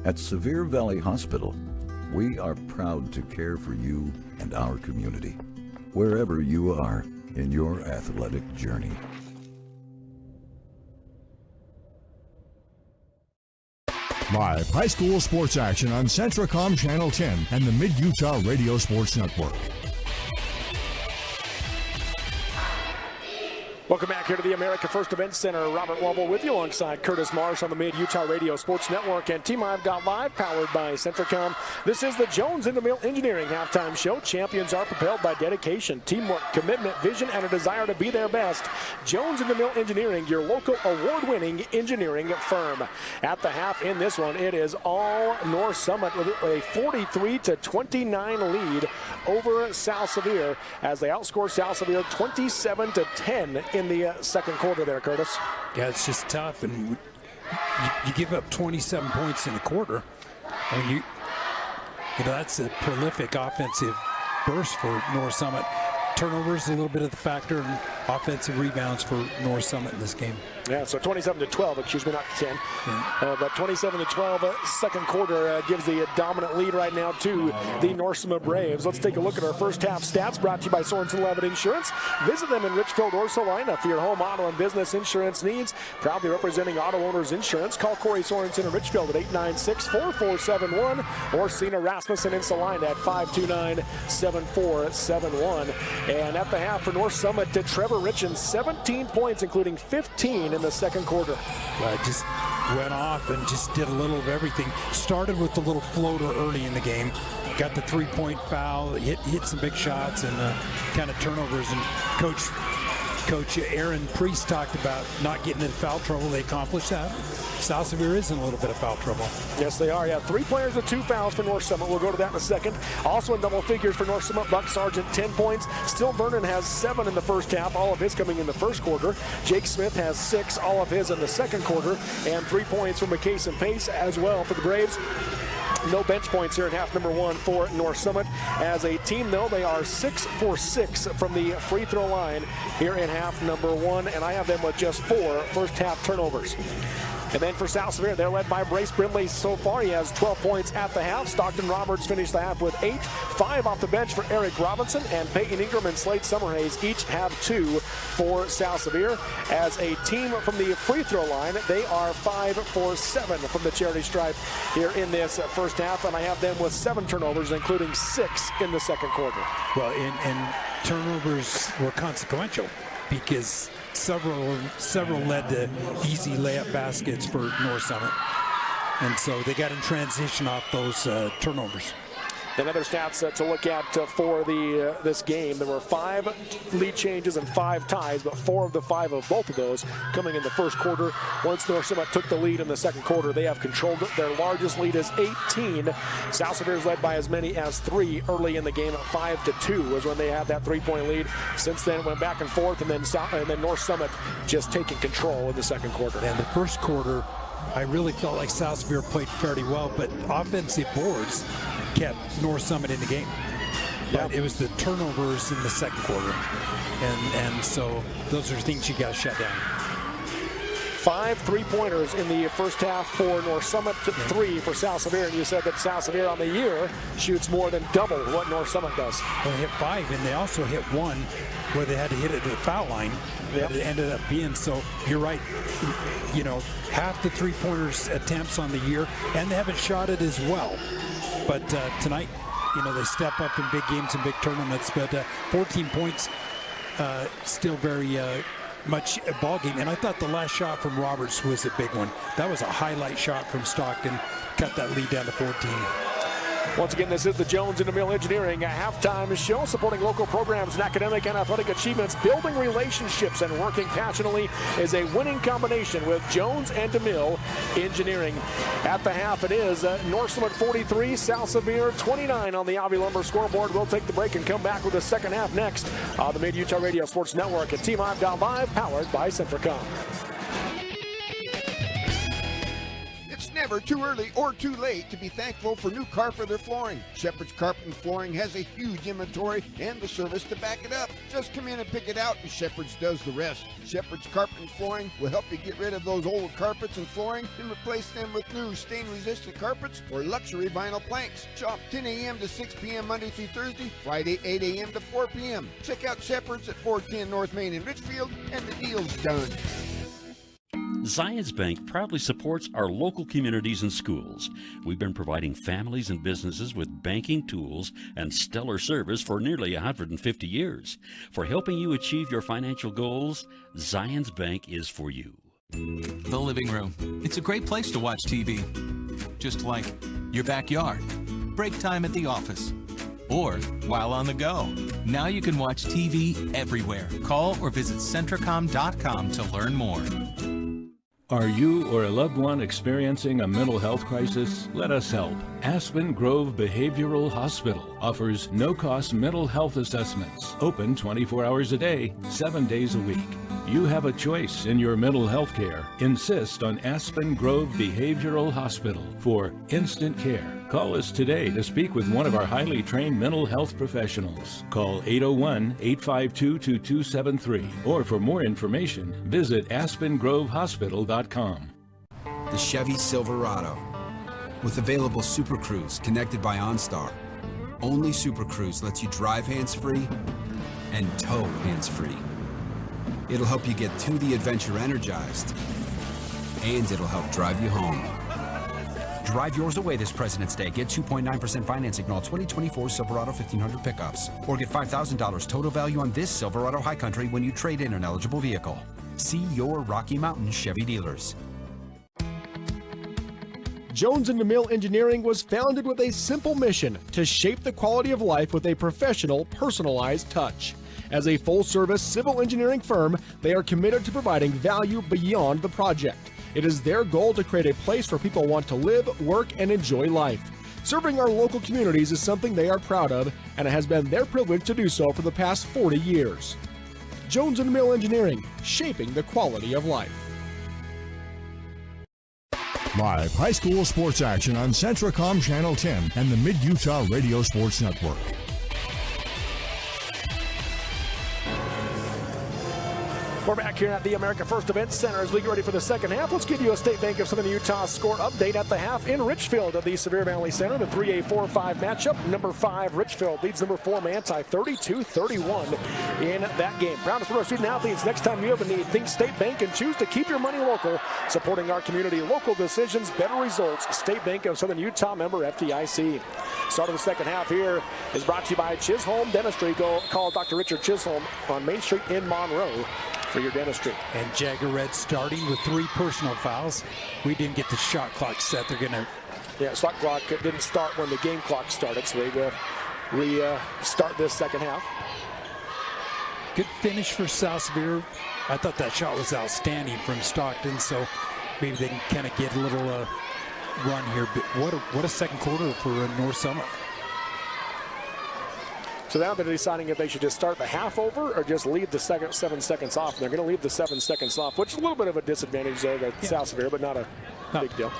At Sevier Valley Hospital, we are proud to care for you and our community, wherever you are in your athletic journey. Live high school sports action on Centricom Channel 10 and the Mid-Utah Radio Sports Network. Welcome back here to the America First Event Center. Robert Wobble with you alongside Curtis Marsh on the Mid-Utah Radio Sports Network and Team I've Got Live, powered by Centricom. This is the Jones and DeMille Engineering halftime show. Champions are propelled by dedication, teamwork, commitment, vision, and a desire to be their best. Jones and DeMille Engineering, your local award-winning engineering firm. At the half in this one, it is all North Summit with a 43-29 lead over South Sevier as they outscore South Sevier 27-10 in the second quarter there, Curtis. Yeah, it's just tough, and you give up 27 points in a quarter. I mean, you know, that's a prolific offensive burst for North Summit. Turnovers a little bit of the factor, and offensive rebounds for North Summit in this game. Yeah, so 27-12, excuse me, not 10. But 27-12, second quarter gives the dominant lead right now to the North Summit Braves. Let's take a look at our first half stats brought to you by Sorensen Levitt Insurance. Visit them in Richfield or Salina for your home, auto, and business insurance needs. Proudly representing Auto Owners Insurance. Call Corey Sorensen in Richfield at 896-4471 or Cena Rasmussen in Salina at 529-7471. And at the half for North Summit, Trevor Richens, 17 points, including 15 in the second quarter. Just went off and just did a little of everything. Started with a little floater early in the game. Got the three-point foul, hit some big shots and kind of turnovers. And Coach Aaron Priest talked about not getting into foul trouble. They accomplished that. South Sevier is in a little bit of foul trouble. Yes, they are. Yeah, 3 players with 2 fouls for North Summit. We'll go to that in a second. Also in double figures for North Summit, Buck Sargent, 10 points. Still Vernon has 7 in the first half, all of his coming in the first quarter. Jake Smith has 6, all of his in the second quarter. And 3 points from McCase and Pace as well for the Braves. No bench points here in half number 1 for North Summit. As a team, though, they are 6 for 6 from the free throw line here in half number 1, and I have them with just 4 first half turnovers. And then for South Sevier, they're led by Brace Brindley so far. He has 12 points at the half. Stockton Roberts finished the half with 8. 5 off the bench for Eric Robinson, and Peyton Ingram and Slade Summerhays each have 2 for South Sevier. As a team from the free throw line, they are 5 for 7 from the charity stripe here in this first half, and I have them with 7 turnovers, including 6 in the second quarter. Well, and turnovers were consequential because several led to easy layup baskets for North Summit, and so they got in transition off those turnovers. And other stats to look at for this game, there were 5 lead changes and 5 ties, but 4 of the 5 of both of those coming in the first quarter. Once North Summit took the lead in the second quarter, they have controlled it. Their largest lead is 18. South Sevier is led by as many as 3 early in the game. 5-2 was when they had that 3-point lead. Since then, it went back and forth, and then North Summit just taking control in the second quarter. And the first quarter, I really felt like South Sevier played fairly well, but offensive boards kept North Summit in the game. But it was the turnovers in the second quarter. And so those are things you got to shut down. 5 3-pointers in the first half for North Summit, 3 for South Sevier. And you said that South Sevier on the year shoots more than double what North Summit does. Well, they hit 5, and they also hit 1 where they had to hit it to the foul line. Yep. It ended up being, so you're right, you know, half the 3-pointers attempts on the year, and they haven't shot it as well. But tonight, you know, they step up in big games and big tournaments, but 14 points, still very much a ball game. And I thought the last shot from Roberts was a big one. That was a highlight shot from Stockton, cut that lead down to 14. Once again, this is the Jones and DeMille Engineering halftime show, supporting local programs and academic and athletic achievements. Building relationships and working passionately is a winning combination with Jones and DeMille Engineering. At the half, it is North Summit 43, South Sevier 29 on the Avi Lumber scoreboard. We'll take the break and come back with the second half next on the Mid-Utah Radio Sports Network at T-Live.Live, powered by Centricom. Never too early or too late to be thankful for new carpet or flooring. Shepherd's Carpet and Flooring has a huge inventory and the service to back it up. Just come in and pick it out, and Shepherd's does the rest. Shepherd's Carpet and Flooring will help you get rid of those old carpets and flooring and replace them with new stain-resistant carpets or luxury vinyl planks. Shop 10 a.m. to 6 p.m. Monday through Thursday, Friday 8 a.m. to 4 p.m. Check out Shepherd's at 410 North Main in Richfield, and the deal's done. Zions Bank proudly supports our local communities and schools. We've been providing families and businesses with banking tools and stellar service for nearly 150 years. For helping you achieve your financial goals, Zions Bank is for you. The living room. It's a great place to watch TV. Just like your backyard, break time at the office, or while on the go. Now you can watch TV everywhere. Call or visit Centricom.com to learn more. Are you or a loved one experiencing a mental health crisis? Let us help. Aspen Grove Behavioral Hospital offers no-cost mental health assessments, open 24 hours a day, 7 days a week. you have a choice in your mental health care. Insist on Aspen Grove Behavioral Hospital for instant care. Call us today to speak with one of our highly trained mental health professionals. Call 801-852-2273. Or for more information, visit aspengrovehospital.com. The Chevy Silverado. With available Super Cruise connected by OnStar. Only Super Cruise lets you drive hands-free and tow hands-free. It'll help you get to the adventure energized, and it'll help drive you home. Drive yours away this President's Day. Get 2.9% financing on all 2024 Silverado 1500 pickups. Or get $5,000 total value on this Silverado High Country when you trade in an eligible vehicle. See your Rocky Mountain Chevy dealers. Jones & DeMille Engineering was founded with a simple mission to shape the quality of life with a professional, personalized touch. As a full-service civil engineering firm, they are committed to providing value beyond the project. It is their goal to create a place where people want to live, work, and enjoy life. Serving our local communities is something they are proud of, and it has been their privilege to do so for the past 40 years. Jones & DeMille Engineering, shaping the quality of life. Live high school sports action on Centracom Channel 10 and the Mid-Utah Radio Sports Network. We're back here at the America First Event Center as we get ready for the second half. Let's give you a State Bank of Southern Utah score update at the half in Richfield at the Sevier Valley Center. The 3A-4-5 matchup. Number 5, Richfield leads number 4, Manti, 32-31 in that game. Proudest for our student athletes. Next time you have a need, think State Bank and choose to keep your money local. Supporting our community, local decisions, better results. State Bank of Southern Utah, member FDIC. Start of the second half here is brought to you by Chisholm Dentistry. Go call Dr. Richard Chisholm on Main Street in Monroe for your dentistry. And Jagger Red starting with 3 personal fouls. We didn't get the shot clock set. They're going to... Yeah, shot clock didn't start when the game clock started, so they will restart this second half. Good finish for South Sevier. I thought that shot was outstanding from Stockton, so maybe they can kind of get a little run here. But what a second quarter for North Summit. So now they're deciding if they should just start the half over or just leave the 7 seconds off. And they're going to leave the 7 seconds off, which is a little bit of a disadvantage there to South Sevier, but not a big deal.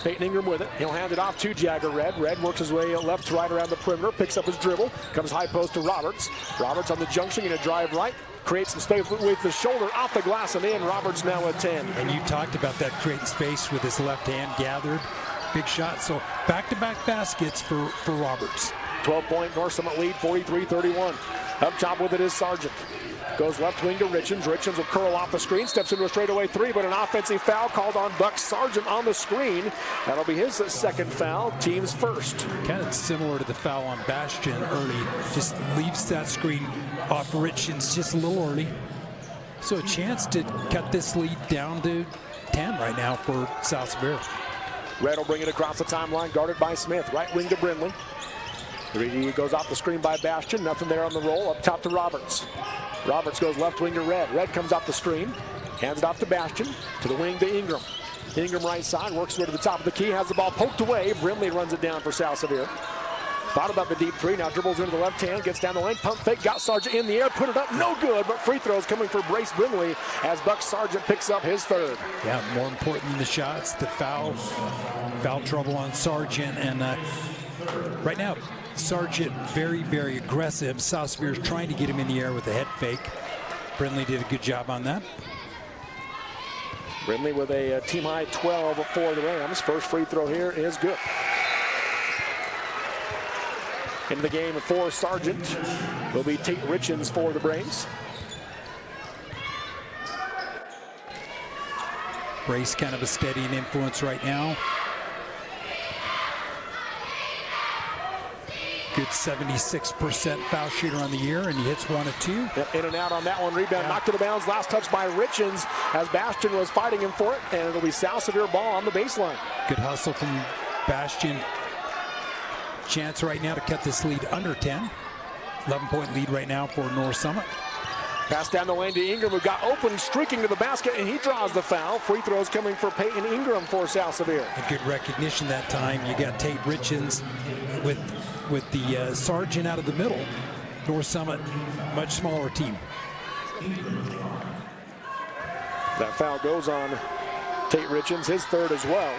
Peyton Ingram with it. He'll hand it off to Jagger Red. Red works his way left to right around the perimeter, picks up his dribble, comes high post to Roberts. Roberts on the junction, going to drive right, creates some space with the shoulder off the glass and in. Roberts now at 10. And you talked about that creating space with his left hand gathered. Big shot. So back-to-back baskets for Roberts. 12-point North Summit lead, 43-31. Up top with it is Sargent. Goes left wing to Richens. Richens will curl off the screen, steps into a straightaway 3, but an offensive foul called on Buck Sargent on the screen. That'll be his second foul, team's first. Kind of similar to the foul on Bastion early. Just leaves that screen off Richens just a little early. So a chance to cut this lead down to 10 right now for South Sevier. Red will bring it across the timeline, guarded by Smith. Right wing to Brindley. 3D goes off the screen by Bastion. Nothing there on the roll. Up top to Roberts. Roberts goes left wing to Red. Red comes off the screen. Hands it off to Bastion. To the wing to Ingram. Ingram right side. Works way to the top of the key. Has the ball poked away. Brindley runs it down for South Sevier. Thought about the deep 3. Now dribbles into the left hand. Gets down the lane. Pump fake. Got Sargent in the air. Put it up. No good. But free throws coming for Brace Brindley as Buck Sargent picks up his third. Yeah, more important than the shots. The foul trouble on Sargent. And right now, Sargent very, very aggressive. South Sevier is trying to get him in the air with a head fake. Brindley did a good job on that. Brindley with a team high 12 for the Rams. First free throw here is good. Into the game for Sargent will be Tate Richens for the Braves. Brace kind of a steadying influence right now. Good 76% foul shooter on the year, and he hits 1 of 2. Yep, in and out on that one. Rebound knocked to the bounds. Last touch by Richens as Bastion was fighting him for it, and it'll be South Sevier ball on the baseline. Good hustle from Bastion. Chance right now to cut this lead under 10. 11-point lead right now for North Summit. Pass down the lane to Ingram, who got open, streaking to the basket, and he draws the foul. Free throws coming for Peyton Ingram for South Sevier. A good recognition that time. You got Tate Richens with the Sargent out of the middle. North Summit, much smaller team. That foul goes on Tate Richens, his third as well.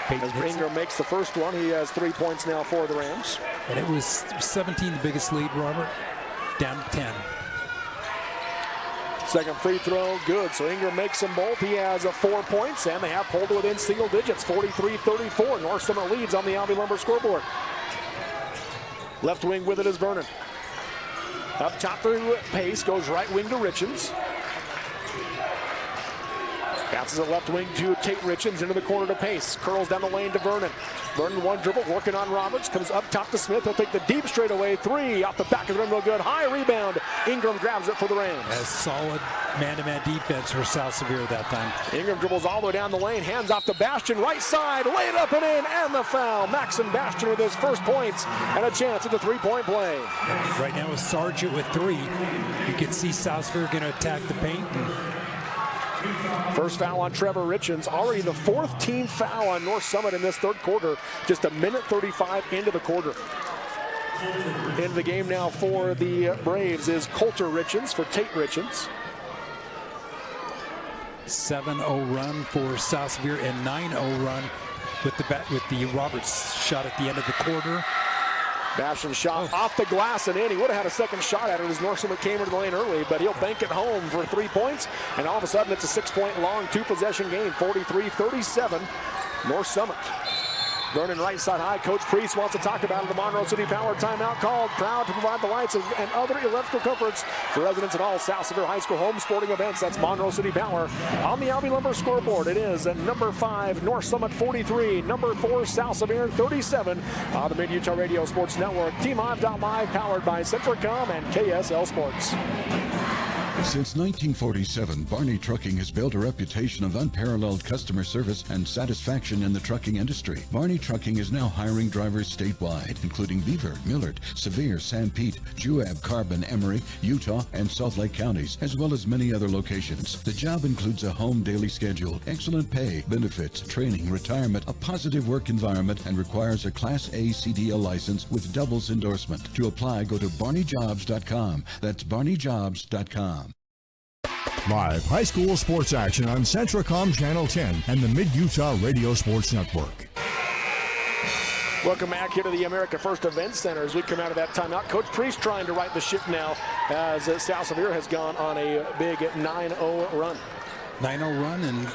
As Ingram makes the first one, he has 3 points now for the Rams. And it was 17, the biggest lead, Robert, down to 10. Second free throw, good. So Ingram makes them both. He has 4 points, and they have pulled within single digits, 43-34. North Summit leads on the Albee Lumber scoreboard. Left wing with it is Vernon. Up top to Pace, goes right wing to Richens. Bounces it left wing to Tate Richens, into the corner to Pace. Curls down the lane to Vernon. Vernon one dribble, working on Roberts. Comes up top to Smith. He'll take the deep straightaway three. Off the back of the rim, no good. High rebound. Ingram grabs it for the Rams. A solid man-to-man defense for South Sevier that time. Ingram dribbles all the way down the lane. Hands off to Bastian. Right side. Lay it up and in. And the foul. Maxon Bastian with his first points. And a chance at the three-point play. Right now with Sargent with 3. You can see South Sevier going to attack the paint. First foul on Trevor Richens, already the 4th team foul on North Summit in this third quarter. Just a minute 35 into the quarter. Into the game now for the Braves is Coulter Richens for Tate Richens. 7-0 run for South Sevier and 9-0 run with the Roberts shot at the end of the quarter. Bastian shot off the glass and in. He would have had a second shot at it as North Summit came into the lane early, but he'll bank it home for 3 points. And all of a sudden, it's a 6-point long, 2-possession game, 43-37, North Summit. Vernon right side high. Coach Priest wants to talk about it. The Monroe City Power timeout called. Proud to provide the lights and other electrical comforts for residents at all South Sevier High School home sporting events. That's Monroe City Power. On the Albee Lumber scoreboard, it is at number 5, North Summit 43, number 4, South Sevier 37. On the Mid-Utah Radio Sports Network, Team5.live, powered by Centricom and KSL Sports. Since 1947, Barney Trucking has built a reputation of unparalleled customer service and satisfaction in the trucking industry. Barney Trucking is now hiring drivers statewide, including Beaver, Millard, Sevier, San Pete, Juab, Carbon, Emery, Utah, and Salt Lake counties, as well as many other locations. The job includes a home daily schedule, excellent pay, benefits, training, retirement, a positive work environment, and requires a Class A CDL license with doubles endorsement. To apply, go to barneyjobs.com. That's barneyjobs.com. Live high school sports action on Centricom Channel 10 and the Mid-Utah Radio Sports Network. Welcome back here to the America First Event Center as we come out of that timeout. Coach Priest trying to right the ship now as South Sevier has gone on a big 9-0 run. 9-0 run, and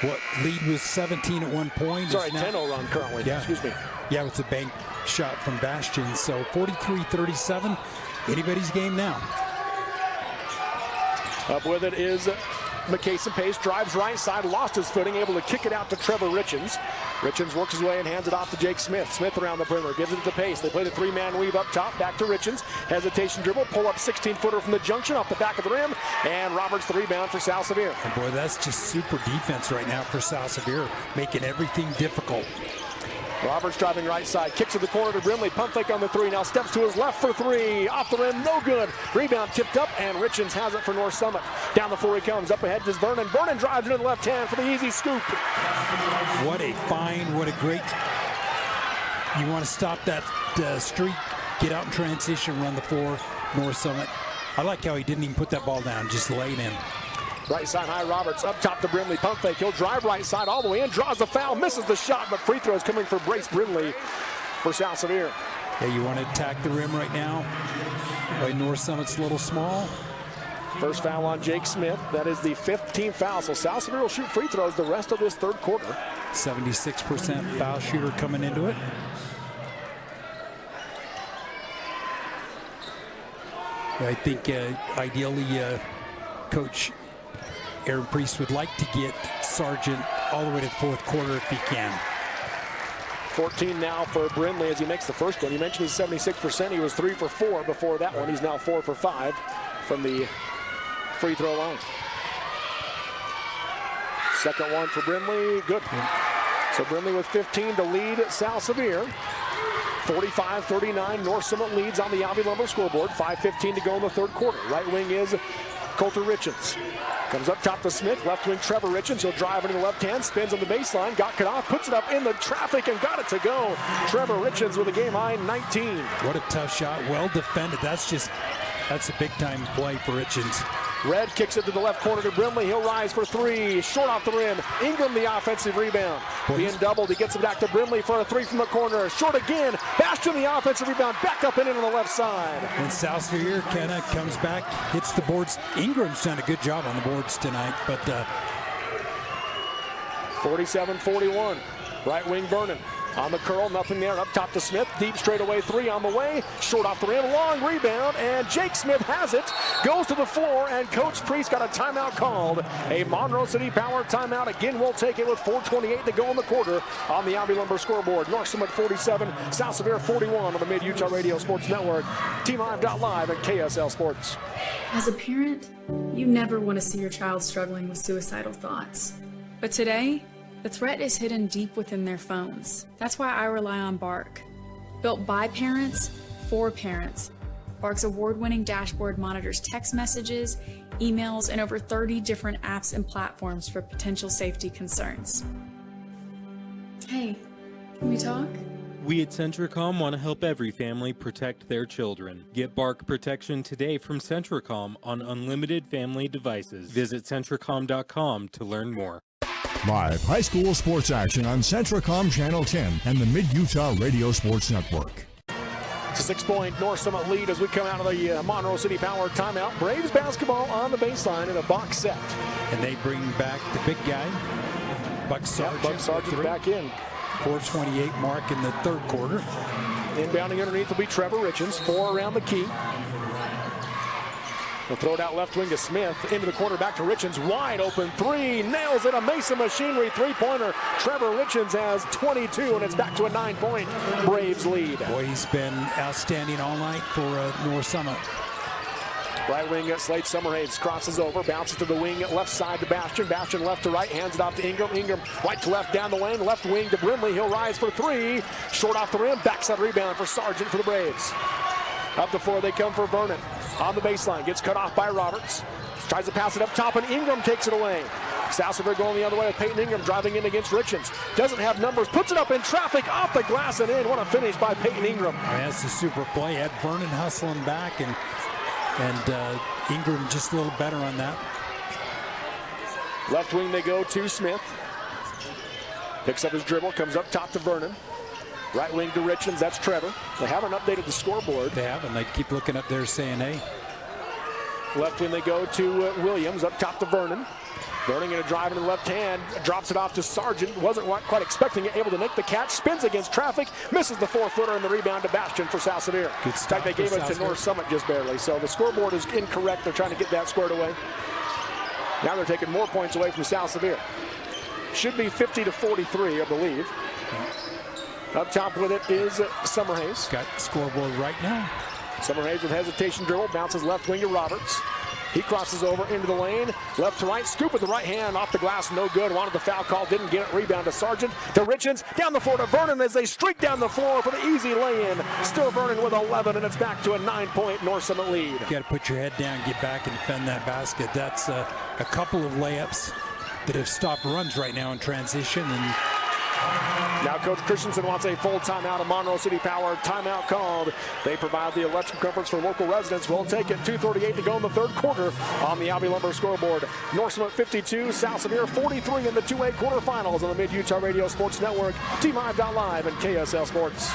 what lead was 17 at one point. Sorry, 10-0 run currently. Yeah. Excuse me. Yeah, with the bank shot from Bastian. So 43-37, anybody's game now. Up with it is McCason Pace, drives right side, lost his footing, able to kick it out to Trevor Richens. Richens works his way and hands it off to Jake Smith. Smith around the perimeter, gives it to Pace. They play the 3-man weave up top, back to Richens. Hesitation dribble, pull up 16-footer from the junction off the back of the rim, and Roberts the rebound for South Sevier. And boy, that's just super defense right now for South Sevier, making everything difficult. Roberts driving right side, kicks to the corner to Brimley, pump fake on the 3, now steps to his left for 3, off the rim, no good. Rebound tipped up, and Richens has it for North Summit. Down the floor he comes, up ahead is Vernon. Vernon drives into the left hand for the easy scoop. What a find, what a great, you want to stop that streak, get out in transition, run the floor, North Summit. I like how he didn't even put that ball down, just lay it in. Right side high, Roberts up top to Brimley, pump fake. He'll drive right side all the way in, draws the foul, misses the shot, but free throws coming for Brace Brimley for South Sevier. Yeah, you want to attack the rim right now. Right, North Summit's a little small. First foul on Jake Smith. That is the 5th team foul. So South Sevier will shoot free throws the rest of this third quarter. 76% foul shooter coming into it. I think ideally Coach Aaron Priest would like to get Sargent all the way to the fourth quarter if he can. 14 now for Brimley as he makes the first one. You mentioned he's 76%. He was 3 for 4 before that one. He's now 4 for 5 from the free throw line. Second one for Brimley, good. So Brimley with 15 to lead South Sevier. 45-39, North Summit leads on the Albee Lumber scoreboard. 5:15 to go in the third quarter. Right wing is Coulter Richens. Comes up top to Smith, left wing Trevor Richens. He'll drive into the left hand, spins on the baseline, got cut off, puts it up in the traffic and got it to go. Trevor Richens with a game high 19. What a tough shot, well defended. That's just That's a big-time play for Richens. Red kicks it to the left corner to Brimley. He'll rise for three. Short off the rim. Ingram the offensive rebound. Being doubled. He gets it back to Brimley for a three from the corner. Short again. Bastion the offensive rebound. Back up and in on the left side. And South Sevier Kenna comes back, hits the boards. Ingram's done a good job on the boards tonight, but 47-41. Right wing Vernon. On the curl, nothing there. Up top to Smith. Deep straightaway three on the way. Short off the rim. Long rebound. And Jake Smith has it. Goes to the floor. And Coach Priest got a timeout called. A Monroe City Power timeout. Again, we'll take it with 4:28 to go in the quarter on the Albee Lumber scoreboard. North Summit 47, South Sevier 41 on the Mid-Utah Radio Sports Network. TeamLive.live at KSL Sports. As a parent, you never want to see your child struggling with suicidal thoughts. But today, the threat is hidden deep within their phones. That's why I rely on Bark. Built by parents, for parents. Bark's award-winning dashboard monitors text messages, emails, and over 30 different apps and platforms for potential safety concerns. Hey, can we talk? We at Centricom want to help every family protect their children. Get Bark protection today from Centricom on unlimited family devices. Visit Centricom.com to learn more. Live high school sports action on Centricom Channel 10 and the Mid-Utah Radio Sports Network. It's a 6-point North Summit lead as we come out of the Monroe City Power timeout. Braves basketball on the baseline in a box set. And they bring back the big guy, Buck Sargent. Buck Sargent back in. 4:28 mark in the third quarter. Inbounding underneath will be Trevor Richens. 4 around the key. He'll throw it out left wing to Smith. Into the corner, back to Richens. Wide open three. Nails it. A Mesa Machinery three-pointer. Trevor Richens has 22, and it's back to a 9-point Braves lead. Boy, he's been outstanding all night for North Summit. Right wing Slade Summerhays crosses over, bounces to the wing, left side to Bastion. Bastion left to right, hands it off to Ingram. Ingram right to left down the lane, left wing to Brimley. He'll rise for three. Short off the rim, backside rebound for Sargent for the Braves. Up the floor they come for Vernon. On the baseline, gets cut off by Roberts. Tries to pass it up top, and Ingram takes it away. South Sevier going the other way with Peyton Ingram driving in against Richens. Doesn't have numbers, puts it up in traffic, off the glass and in. What a finish by Peyton Ingram. That's a super play. Had Vernon hustling back, and Ingram just a little better on that. Left wing they go to Smith. Picks up his dribble, comes up top to Vernon. Right wing to Richens, that's Trevor. They haven't updated the scoreboard. They haven't. They keep looking up there saying, hey. Left wing they go to Williams, up top to Vernon. Vernon going to drive in the left hand, drops it off to Sargent. Wasn't quite expecting it, able to make the catch, spins against traffic, misses the 4-footer, and the rebound to Bastion for South Sevier. Good stop. They gave it to North Summit just barely. So the scoreboard is incorrect. They're trying to get that squared away. Now they're taking more points away from South Sevier. Should be 50-43, I believe. Up top with it is Summerhays. Got scoreboard right now. Summerhays with hesitation dribble, bounces left wing to Roberts. He crosses over into the lane, left to right, scoop with the right hand, off the glass, no good. Wanted the foul call, didn't get it. Rebound to Sargent, to Richens, down the floor to Vernon as they streak down the floor for the easy lay-in. Still Vernon with 11, and it's back to a 9-point North Summit lead. You got to put your head down, get back and defend that basket. That's a couple of layups that have stopped runs right now in transition. And now Coach Christensen wants a full timeout. A Monroe City Power timeout called. They provide the electrical comforts for local residents. We'll take it. 2:38 to go in the third quarter on the Albee Lumber scoreboard. North Summit 52, South Sevier 43 in the 2A quarterfinals on the Mid-Utah Radio Sports Network, TeamLive.live, and KSL Sports.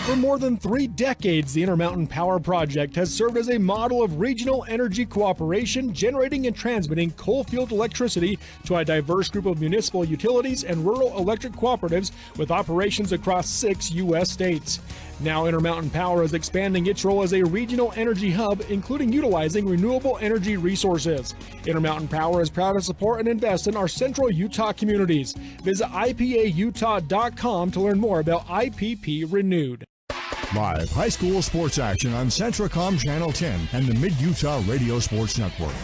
For more than 3 decades, the Intermountain Power Project has served as a model of regional energy cooperation, generating and transmitting coal-fueled electricity to a diverse group of municipal utilities and rural electric cooperatives with operations across 6 U.S. states. Now Intermountain Power is expanding its role as a regional energy hub, including utilizing renewable energy resources. Intermountain Power is proud to support and invest in our central Utah communities. Visit IPAUtah.com to learn more about IPP Renewed. Live high school sports action on Centricom Channel 10 and the Mid-Utah Radio Sports Network.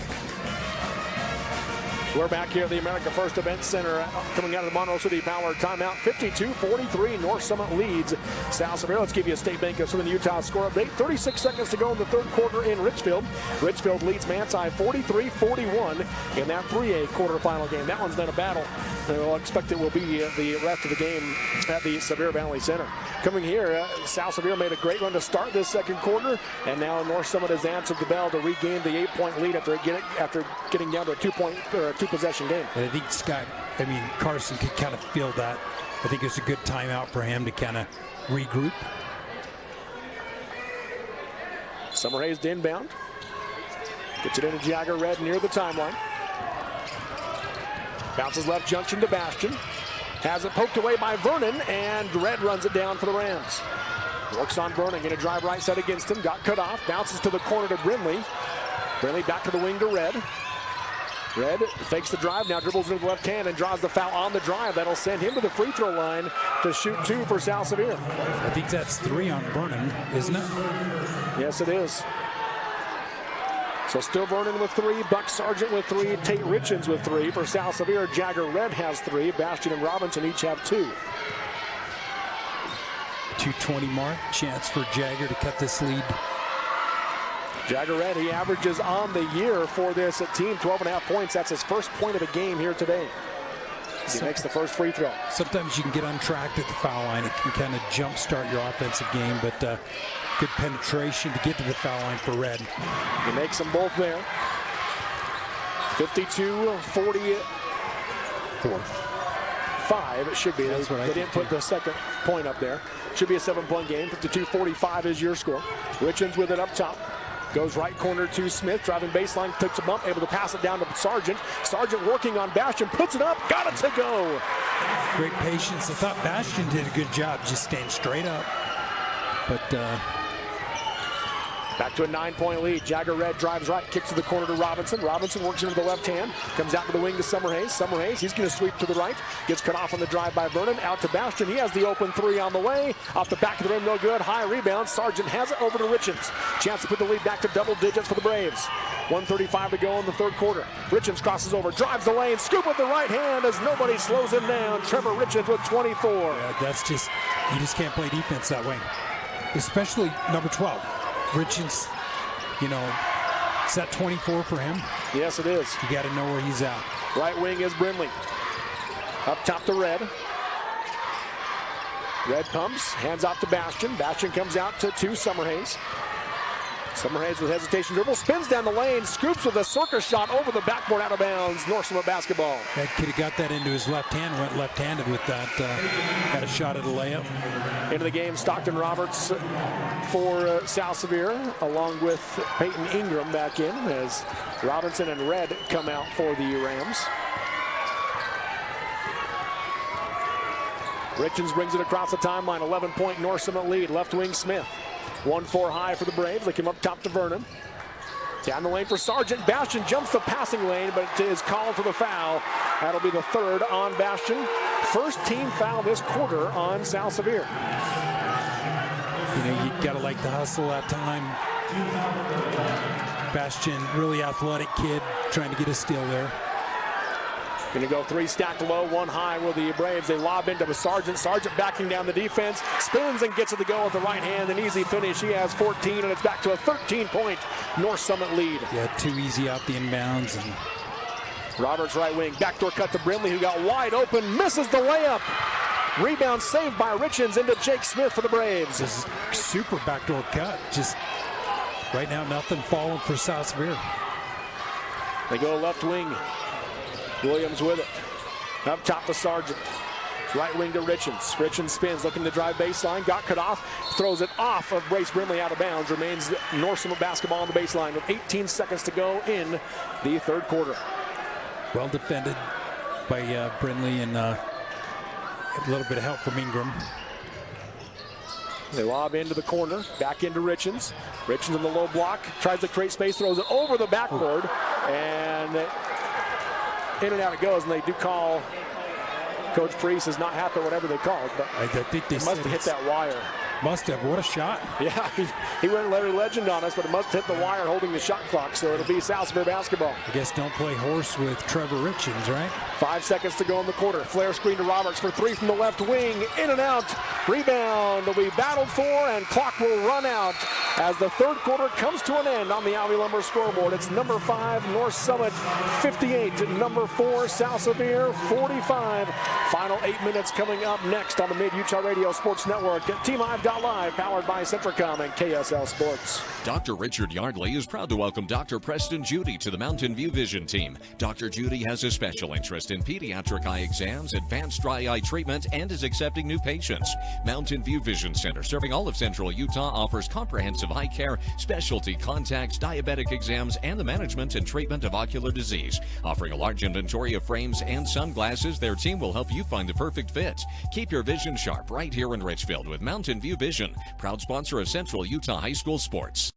We're back here at the America First Event Center coming out of the Monroe City Power timeout. 52-43, North Summit leads South Sevier. Let's give you a State Bank of Southern Utah score update. 36 seconds to go in the third quarter in Richfield. Richfield leads Manti 43-41 in that 3A quarterfinal game. That one's been a battle. We'll expect it will be the rest of the game at the Sevier Valley Center. Coming here, South Sevier made a great run to start this second quarter, and now North Summit has answered the bell to regain the 8-point lead after getting down to a two-possession game. And I think Carson could kind of feel that. I think it's a good timeout for him to kind of regroup. Summerhays to inbound. Gets it into Jagger Red near the timeline. Bounces left junction to Bastion. Has it poked away by Vernon, and Red runs it down for the Rams. Works on Vernon, going to drive right side against him. Got cut off, bounces to the corner to Brindley. Brindley back to the wing to Red. Red fakes the drive, now dribbles into the left hand and draws the foul on the drive. That'll send him to the free throw line to shoot 2 for South Sevier. I think that's 3 on Vernon, isn't it? Yes, it is. So still Vernon with 3, Buck Sargent with 3, Tate Richens with 3. For South Sevier, Jagger Red has 3, Bastion and Robinson each have 2. 2:20 mark, chance for Jagger to cut this lead. Jagger Red, he averages on the year for this team 12.5 points. That's his first point of the game here today. He makes the first free throw. Sometimes you can get untracked at the foul line. It can kind of jumpstart your offensive game, but good penetration to get to the foul line for Red. He makes them both there. 52-45 it should be. They didn't put the second point up there. Should be a 7-point game. 52-45 is your score. Richens with it up top. Goes right corner to Smith, driving baseline, takes a bump, able to pass it down to Sargent. Sargent working on Bastion, puts it up, got it to go. Great patience. I thought Bastion did a good job just staying straight up. But back to a 9-point lead. Jagger Red drives right, kicks to the corner to Robinson. Robinson works into the left hand, comes out to the wing to Summerhays. Summerhays, he's going to sweep to the right. Gets cut off on the drive by Vernon. Out to Bastion. He has the open 3 on the way. Off the back of the rim, no good. High rebound. Sargent has it over to Richens. Chance to put the lead back to double digits for the Braves. 1:35 to go in the third quarter. Richens crosses over, drives the lane, scoop with the right hand as nobody slows him down. Trevor Richens with 24. Yeah, that's just, you just can't play defense that way. Especially number 12. Richens, is that 24 for him? Yes, it is. You got to know where he's at. Right wing is Brindley. Up top to Red. Red pumps, hands off to Bastion. Bastion comes out to Summerhays. Summerhays with hesitation dribble, spins down the lane, scoops with a circus shot over the backboard out of bounds. North Summit basketball. That kid got that into his left hand, went left-handed with that. Had a shot at a layup. Into the game, Stockton Roberts for South Sevier, along with Peyton Ingram back in as Robinson and Red come out for the Rams. Richens brings it across the timeline, 11-point North Summit lead. Left wing Smith. 1-4 high for the Braves. They come up top to Vernon. Down the lane for Sargent. Bastion jumps the passing lane, but is called for the foul. That'll be the 3rd on Bastion. First team foul this quarter on South Sevier. You got to like the hustle that time. Bastion, really athletic kid, trying to get a steal there. Going to go 3 stacked low, 1 high with the Braves. They lob into the Sargent. Sargent backing down the defense, spins and gets it to go with the right hand. An easy finish. He has 14, and it's back to a 13-point North Summit lead. Yeah, too easy out the inbounds. And Roberts right wing, backdoor cut to Brindley, who got wide open, misses the layup. Rebound saved by Richens into Jake Smith for the Braves. This is super backdoor cut. Just right now, nothing falling for South Sevier. They go left wing. Williams with it. Up top to Sargent. Right wing to Richens. Richens spins, looking to drive baseline. Got cut off. Throws it off of Brace Brindley out of bounds. Remains North Summit basketball on the baseline with 18 seconds to go in the third quarter. Well defended by Brindley and a little bit of help from Ingram. They lob into the corner. Back into Richens. Richens in the low block. Tries to create space. Throws it over the backboard. And in and out it goes, and they do call. Coach Priest is not happy whatever they called, but I think they must have hit that wire. Must have. What a shot. Yeah, he went Larry Legend on us, but it must hit the wire holding the shot clock, so it'll be South Sevier basketball. I guess don't play horse with Trevor Richens, right? 5 seconds to go in the quarter. Flare screen to Roberts for three from the left wing. In and out. Rebound will be battled for, and clock will run out as the third quarter comes to an end on the Alvey Lumber scoreboard. It's number 5, North Summit 58, number 4, South Sevier 45. Final 8 minutes coming up next on the Mid-Utah Radio Sports Network at TeamHive.live, powered by Centricom and KSL Sports. Dr. Richard Yardley is proud to welcome Dr. Preston Judy to the Mountain View Vision team. Dr. Judy has a special interest in pediatric eye exams, advanced dry eye treatment, and is accepting new patients. Mountain View Vision Center, serving all of Central Utah, offers comprehensive eye care, specialty contacts, diabetic exams, and the management and treatment of ocular disease. Offering a large inventory of frames and sunglasses, their team will help you find the perfect fit. Keep your vision sharp right here in Richfield with Mountain View Vision, proud sponsor of Central Utah High School sports.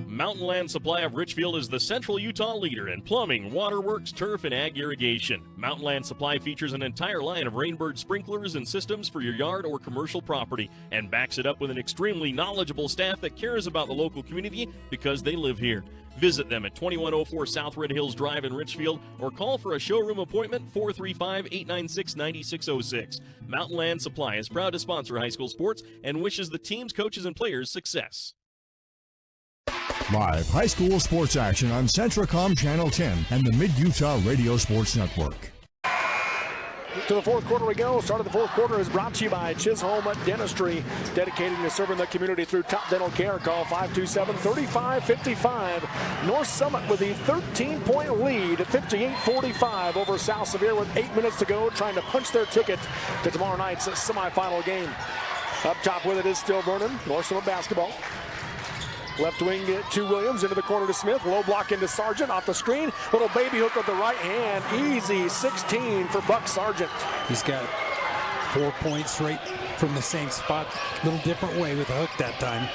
Mountain Land Supply of Richfield is the Central Utah leader in plumbing, waterworks, turf, and ag irrigation. Mountain Land Supply features an entire line of Rainbird sprinklers and systems for your yard or commercial property, and backs it up with an extremely knowledgeable staff that cares about the local community because they live here. Visit them at 2104 South Red Hills Drive in Richfield, or call for a showroom appointment 435-896-9606. Mountain Land Supply is proud to sponsor high school sports and wishes the teams, coaches, and players success. Live high school sports action on Centricom Channel 10 and the Mid-Utah Radio Sports Network. To the fourth quarter we go. Start of the fourth quarter is brought to you by Chisholm Dentistry, dedicated to serving the community through top dental care. Call 527-3555. North Summit with the 13-point lead, 58-45 over South Sevier with 8 minutes to go, trying to punch their ticket to tomorrow night's semifinal game. Up top with it is still Vernon. North Summit basketball. Left wing to Williams, into the corner to Smith. Low block into Sargent, off the screen. Little baby hook with the right hand. Easy 16 for Buck Sargent. He's got 4 points right from the same spot. Little different way with the hook that time.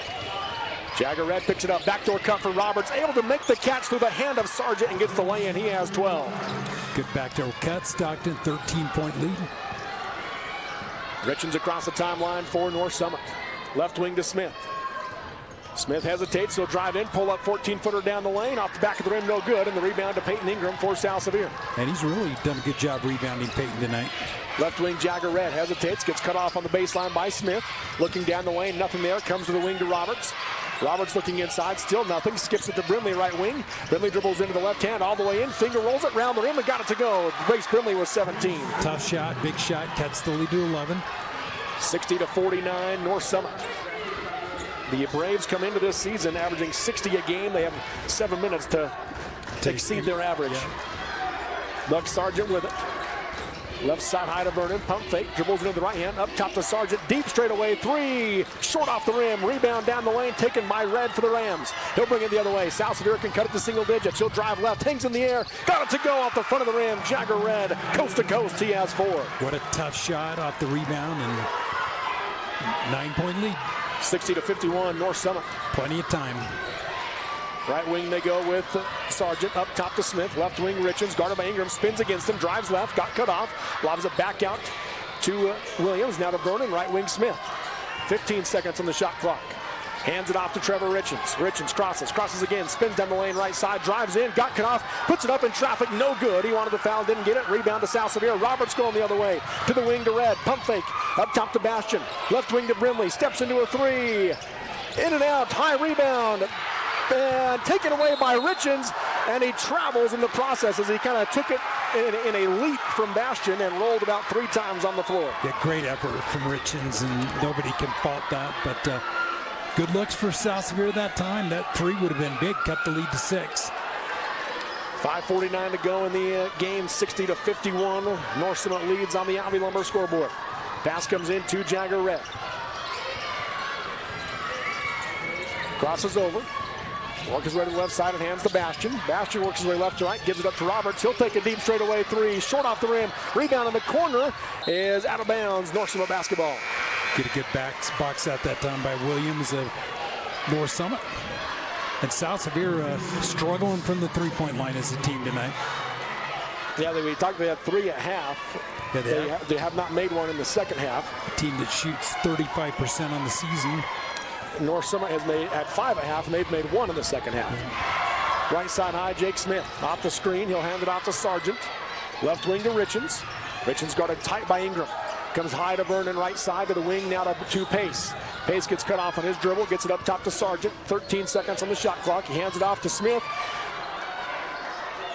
Jagger Red picks it up. Backdoor cut for Roberts. Able to make the catch through the hand of Sargent and gets the lay-in. He has 12. Good backdoor cut. Stockton, 13-point lead. Richens across the timeline for North Summit. Left wing to Smith. Smith hesitates, he'll drive in, pull up 14-footer down the lane, off the back of the rim, no good, and the rebound to Peyton Ingram for South Sevier. And he's really done a good job rebounding Peyton tonight. Left wing Jagger Red hesitates, gets cut off on the baseline by Smith. Looking down the lane, nothing there, comes to the wing to Roberts. Roberts looking inside, still nothing, skips it to Brimley, right wing. Brimley dribbles into the left hand, all the way in, finger rolls it, round the rim, and got it to go. Grace Brimley was 17. Tough shot, big shot, cuts the lead to 11. 60-49, North Summit. The Braves come into this season averaging 60 a game. They have 7 minutes to exceed their average. Buck Sargent with it. Left side high to Vernon. Pump fake. Dribbles into the right hand. Up top to Sargent. Deep straight away. Three. Short off the rim. Rebound down the lane. Taken by Red for the Rams. He'll bring it the other way. South Sevier can cut it to single digits. He'll drive left. Hangs in the air. Got it to go off the front of the rim. Jagger Red. Coast to coast. He has 4. What a tough shot off the rebound and 9-point lead. 60-51, North Summit. Plenty of time. Right wing they go with Sargent, up top to Smith. Left wing Richens, guarded by Ingram, spins against him, drives left, got cut off. Lobs it back out to Williams, now to Vernon, right wing Smith. 15 seconds on the shot clock. Hands it off to Trevor Richens. Richens crosses again, spins down the lane right side, drives in, got cut off, puts it up in traffic, no good. He wanted the foul, didn't get it. Rebound to South Sevier. Roberts going the other way. To the wing to Red. Pump fake. Up top to Bastion. Left wing to Brimley. Steps into a three. In and out. High rebound. And taken away by Richens. And he travels in the process as he kind of took it in a leap from Bastion and rolled about 3 times on the floor. Yeah, great effort from Richens, and nobody can fault that. But good looks for South Sevier that time. That 3 would have been big, cut the lead to 6. 5:49 to go in the game, 60-51. North Summit leads on the Alvey Lumber scoreboard. Pass comes in to Jagger Red. Crosses over. Works his way to the left side and hands to Bastion. Bastion works his way left to right, gives it up to Roberts. He'll take a deep straightaway 3, short off the rim. Rebound in the corner is out of bounds. North Summit basketball. Get a good box out that time by Williams of North Summit. And South Sevier struggling from the 3-point line as a team tonight. Yeah, we talked, they had 3 at half. Yeah, they have not made one in the second half. A team that shoots 35% on the season. North Summit has had 5 at half, and they've made 1 in the second half. Right side high, Jake Smith. Off the screen, he'll hand it off to Sargent. Left wing to Richens. Richens guarded tight by Ingram. Comes high to Vernon, right side to the wing, now to Pace. Pace gets cut off on his dribble, gets it up top to Sargent. 13 seconds on the shot clock. He hands it off to Smith.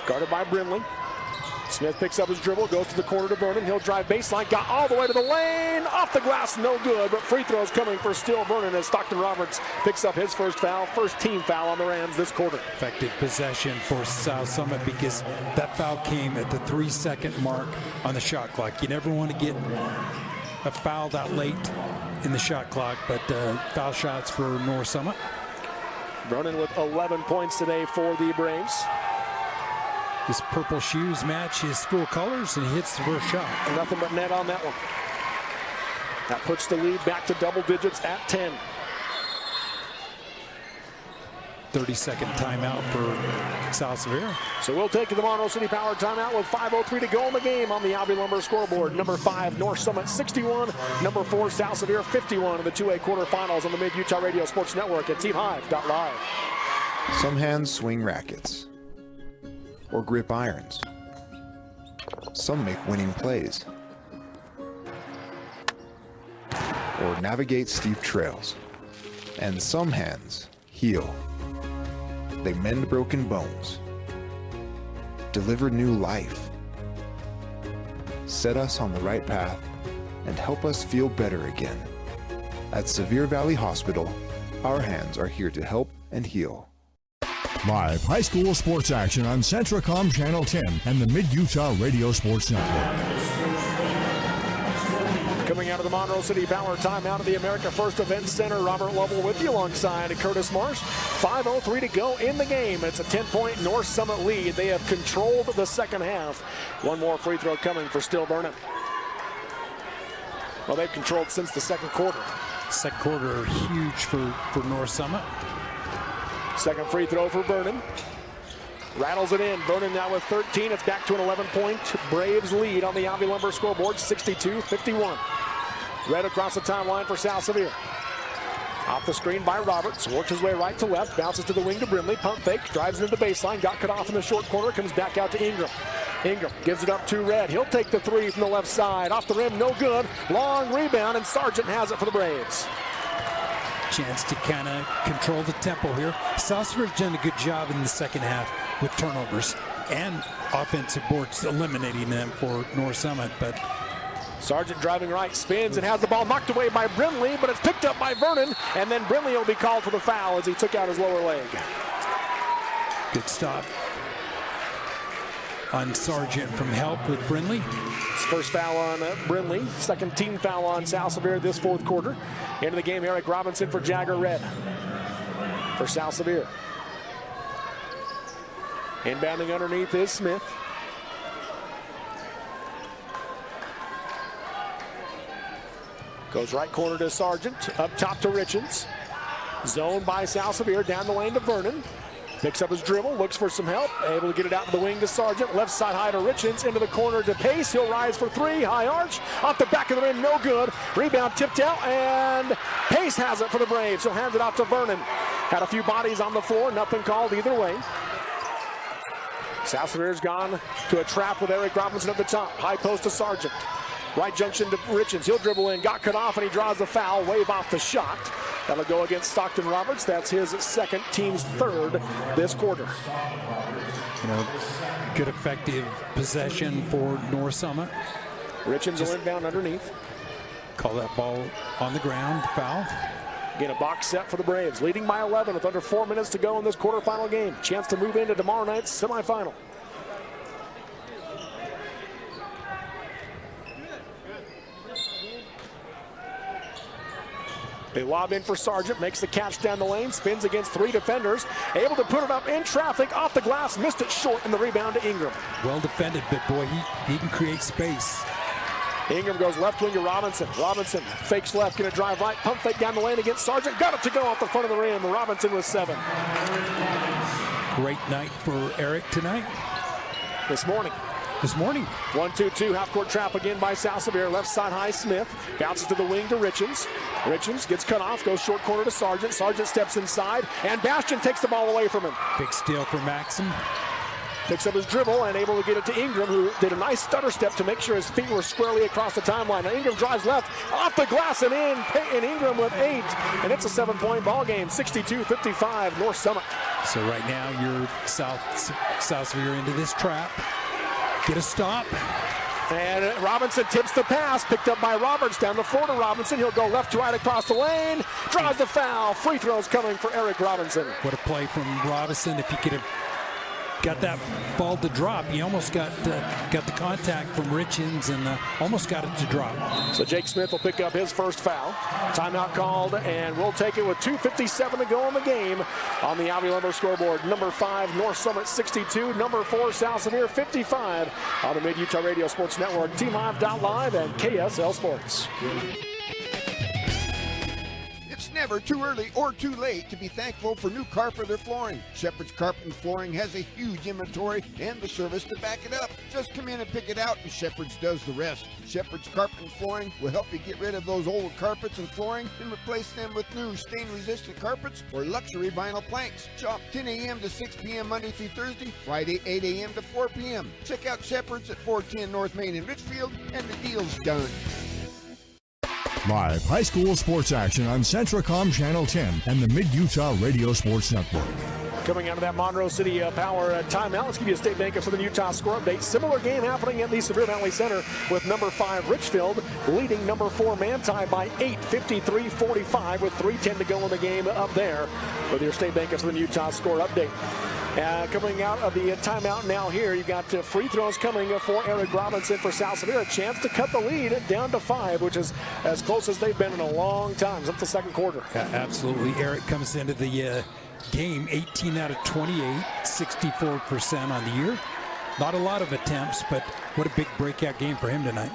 Guarded by Brinley. Smith picks up his dribble, goes to the corner to Vernon. He'll drive baseline, got all the way to the lane, off the glass, no good, but free throws coming for still Vernon as Stockton Roberts picks up his first foul, first team foul on the Rams this quarter. Effective possession for South Summit because that foul came at the 3-second mark on the shot clock. You never want to get a foul that late in the shot clock, but foul shots for North Summit. Vernon with 11 points today for the Braves. His purple shoes match his school colors, and he hits the first shot. Nothing but net on that one. That puts the lead back to double digits at 10. 30-second timeout for South Sevier. So we'll take the Monroe City Power timeout with 5:03 to go in the game on the Alvey Lumber scoreboard. Number 5, North Summit 61. Number 4, South Sevier 51 in the 2A quarterfinals on the Mid-Utah Radio Sports Network at TeamHive.live. Some hands swing rackets or grip irons. Some make winning plays or navigate steep trails. And some hands heal. They mend broken bones, deliver new life, set us on the right path, and help us feel better again. At Sevier Valley Hospital, our hands are here to help and heal. Live high school sports action on Centricom Channel 10 and the Mid-Utah Radio Sports Network. Coming out of the Monroe City Power timeout of the America First Event Center, Robert Lovell with you alongside Curtis Marsh. 5:03 to go in the game. It's a 10-point North Summit lead. They have controlled the second half. One more free throw coming for Still Vernon. Well, they've controlled since the second quarter. Second quarter huge for North Summit. Second free throw for Vernon. Rattles it in. Vernon now with 13. It's back to an 11-point Braves lead on the Alvey Lumber scoreboard, 62-51. Red across the timeline for South Sevier. Off the screen by Roberts. Works his way right to left. Bounces to the wing to Brinley. Pump fake. Drives into the baseline. Got cut off in the short corner. Comes back out to Ingram. Ingram gives it up to Red. He'll take the three from the left side. Off the rim. No good. Long rebound. And Sargent has it for the Braves. Chance to kind of control the tempo here. South Sevier's done a good job in the second half with turnovers and offensive boards, eliminating them for North Summit. But Sargent driving right, spins and has the ball knocked away by Brinley, but it's picked up by Vernon, and then Brinley will be called for the foul as he took out his lower leg. Good stop on Sargent from help with Brinley. His first foul on Brinley, second team foul on South Sevier this fourth quarter. Into the game, Eric Robinson for Jagger Red for South Sevier. Inbounding underneath is Smith. Goes right corner to Sargent, up top to Richens. Zone by South Sevier, down the lane to Vernon. Picks up his dribble, looks for some help, able to get it out to the wing to Sargent. Left side high to Richens, into the corner to Pace. He'll rise for three, high arch, off the back of the rim, no good. Rebound tipped out, and Pace has it for the Braves. He'll hand it off to Vernon. Had a few bodies on the floor, nothing called either way. South Sevier's gone to a trap with Eric Robinson at the top. High post to Sargent. Right junction to Richens. He'll dribble in, got cut off, and he draws the foul. Wave off the shot. That'll go against Stockton Roberts. That's his second, team's third this quarter. You know, good effective possession for North Summit. Richens will inbound underneath. Call that ball on the ground, foul. Again, a box set for the Braves, leading by 11 with under 4 minutes to go in this quarterfinal game. Chance to move into tomorrow night's semifinal. They lob in for Sargent, makes the catch down the lane, spins against three defenders, able to put it up in traffic, off the glass, missed it short, and the rebound to Ingram. Well defended, but boy, he can create space. Ingram goes left wing to Robinson. Robinson fakes left, gonna drive right, pump fake down the lane against Sargent, got it to go off the front of the rim. Robinson with 7. Great night for Eric tonight. This morning. this morning. 1-2-2, half-court trap again by South Sevier. Left side high, Smith. Bounces to the wing to Richens. Richens gets cut off, goes short corner to Sargent. Sargent steps inside, and Bastian takes the ball away from him. Big steal for Maxim. Picks up his dribble and able to get it to Ingram, who did a nice stutter step to make sure his feet were squarely across the timeline. Now Ingram drives left, off the glass and in. Peyton Ingram with 8, and it's a 7-point ball game, 62-55, North Summit. So right now you're South Sevier into this trap. Get a stop. And Robinson tips the pass, picked up by Roberts, down the floor to Robinson. He'll go left to right across the lane, draws the foul. Free throws coming for Eric Robinson. What a play from Robinson. If he could have got that ball to drop, he almost got the contact from Richens and almost got it to drop. So Jake Smith will pick up his first foul. Timeout called, and we'll take it with 2:57 to go in the game on the Albany Lumber scoreboard. Number 5, North Summit 62. Number 4, South Sevier 55 on the Mid-Utah Radio Sports Network, TeamLive.live, and KSL Sports. It's never too early or too late to be thankful for new Carpenter flooring. Shepherd's Carpet and Flooring has a huge inventory and the service to back it up. Just come in and pick it out, and Shepherd's does the rest. Shepherd's Carpet and Flooring will help you get rid of those old carpets and flooring and replace them with new stain-resistant carpets or luxury vinyl planks. Shop 10 a.m. to 6 p.m. Monday through Thursday, Friday 8 a.m. to 4 p.m. Check out Shepherd's at 410 North Main in Richfield, and the deal's done. Live high school sports action on Centricom Channel 10 and the Mid-Utah Radio Sports Network. Coming out of that Monroe City Power timeout, let's give you a State Bank of Southern Utah score update. Similar game happening at the Sevier Valley Center with number 5 Richfield leading number 4 Manti by 8, 53-45 with 3:10 to go in the game up there with your State Bank of Southern Utah score update. Coming out of the timeout now here, you've got free throws coming for Eric Robinson for South Sevier. A chance to cut the lead down to 5, which is as close as they've been in a long time since the second quarter. Absolutely. Eric comes into the game 18 out of 28, 64% on the year. Not a lot of attempts, but what a big breakout game for him tonight.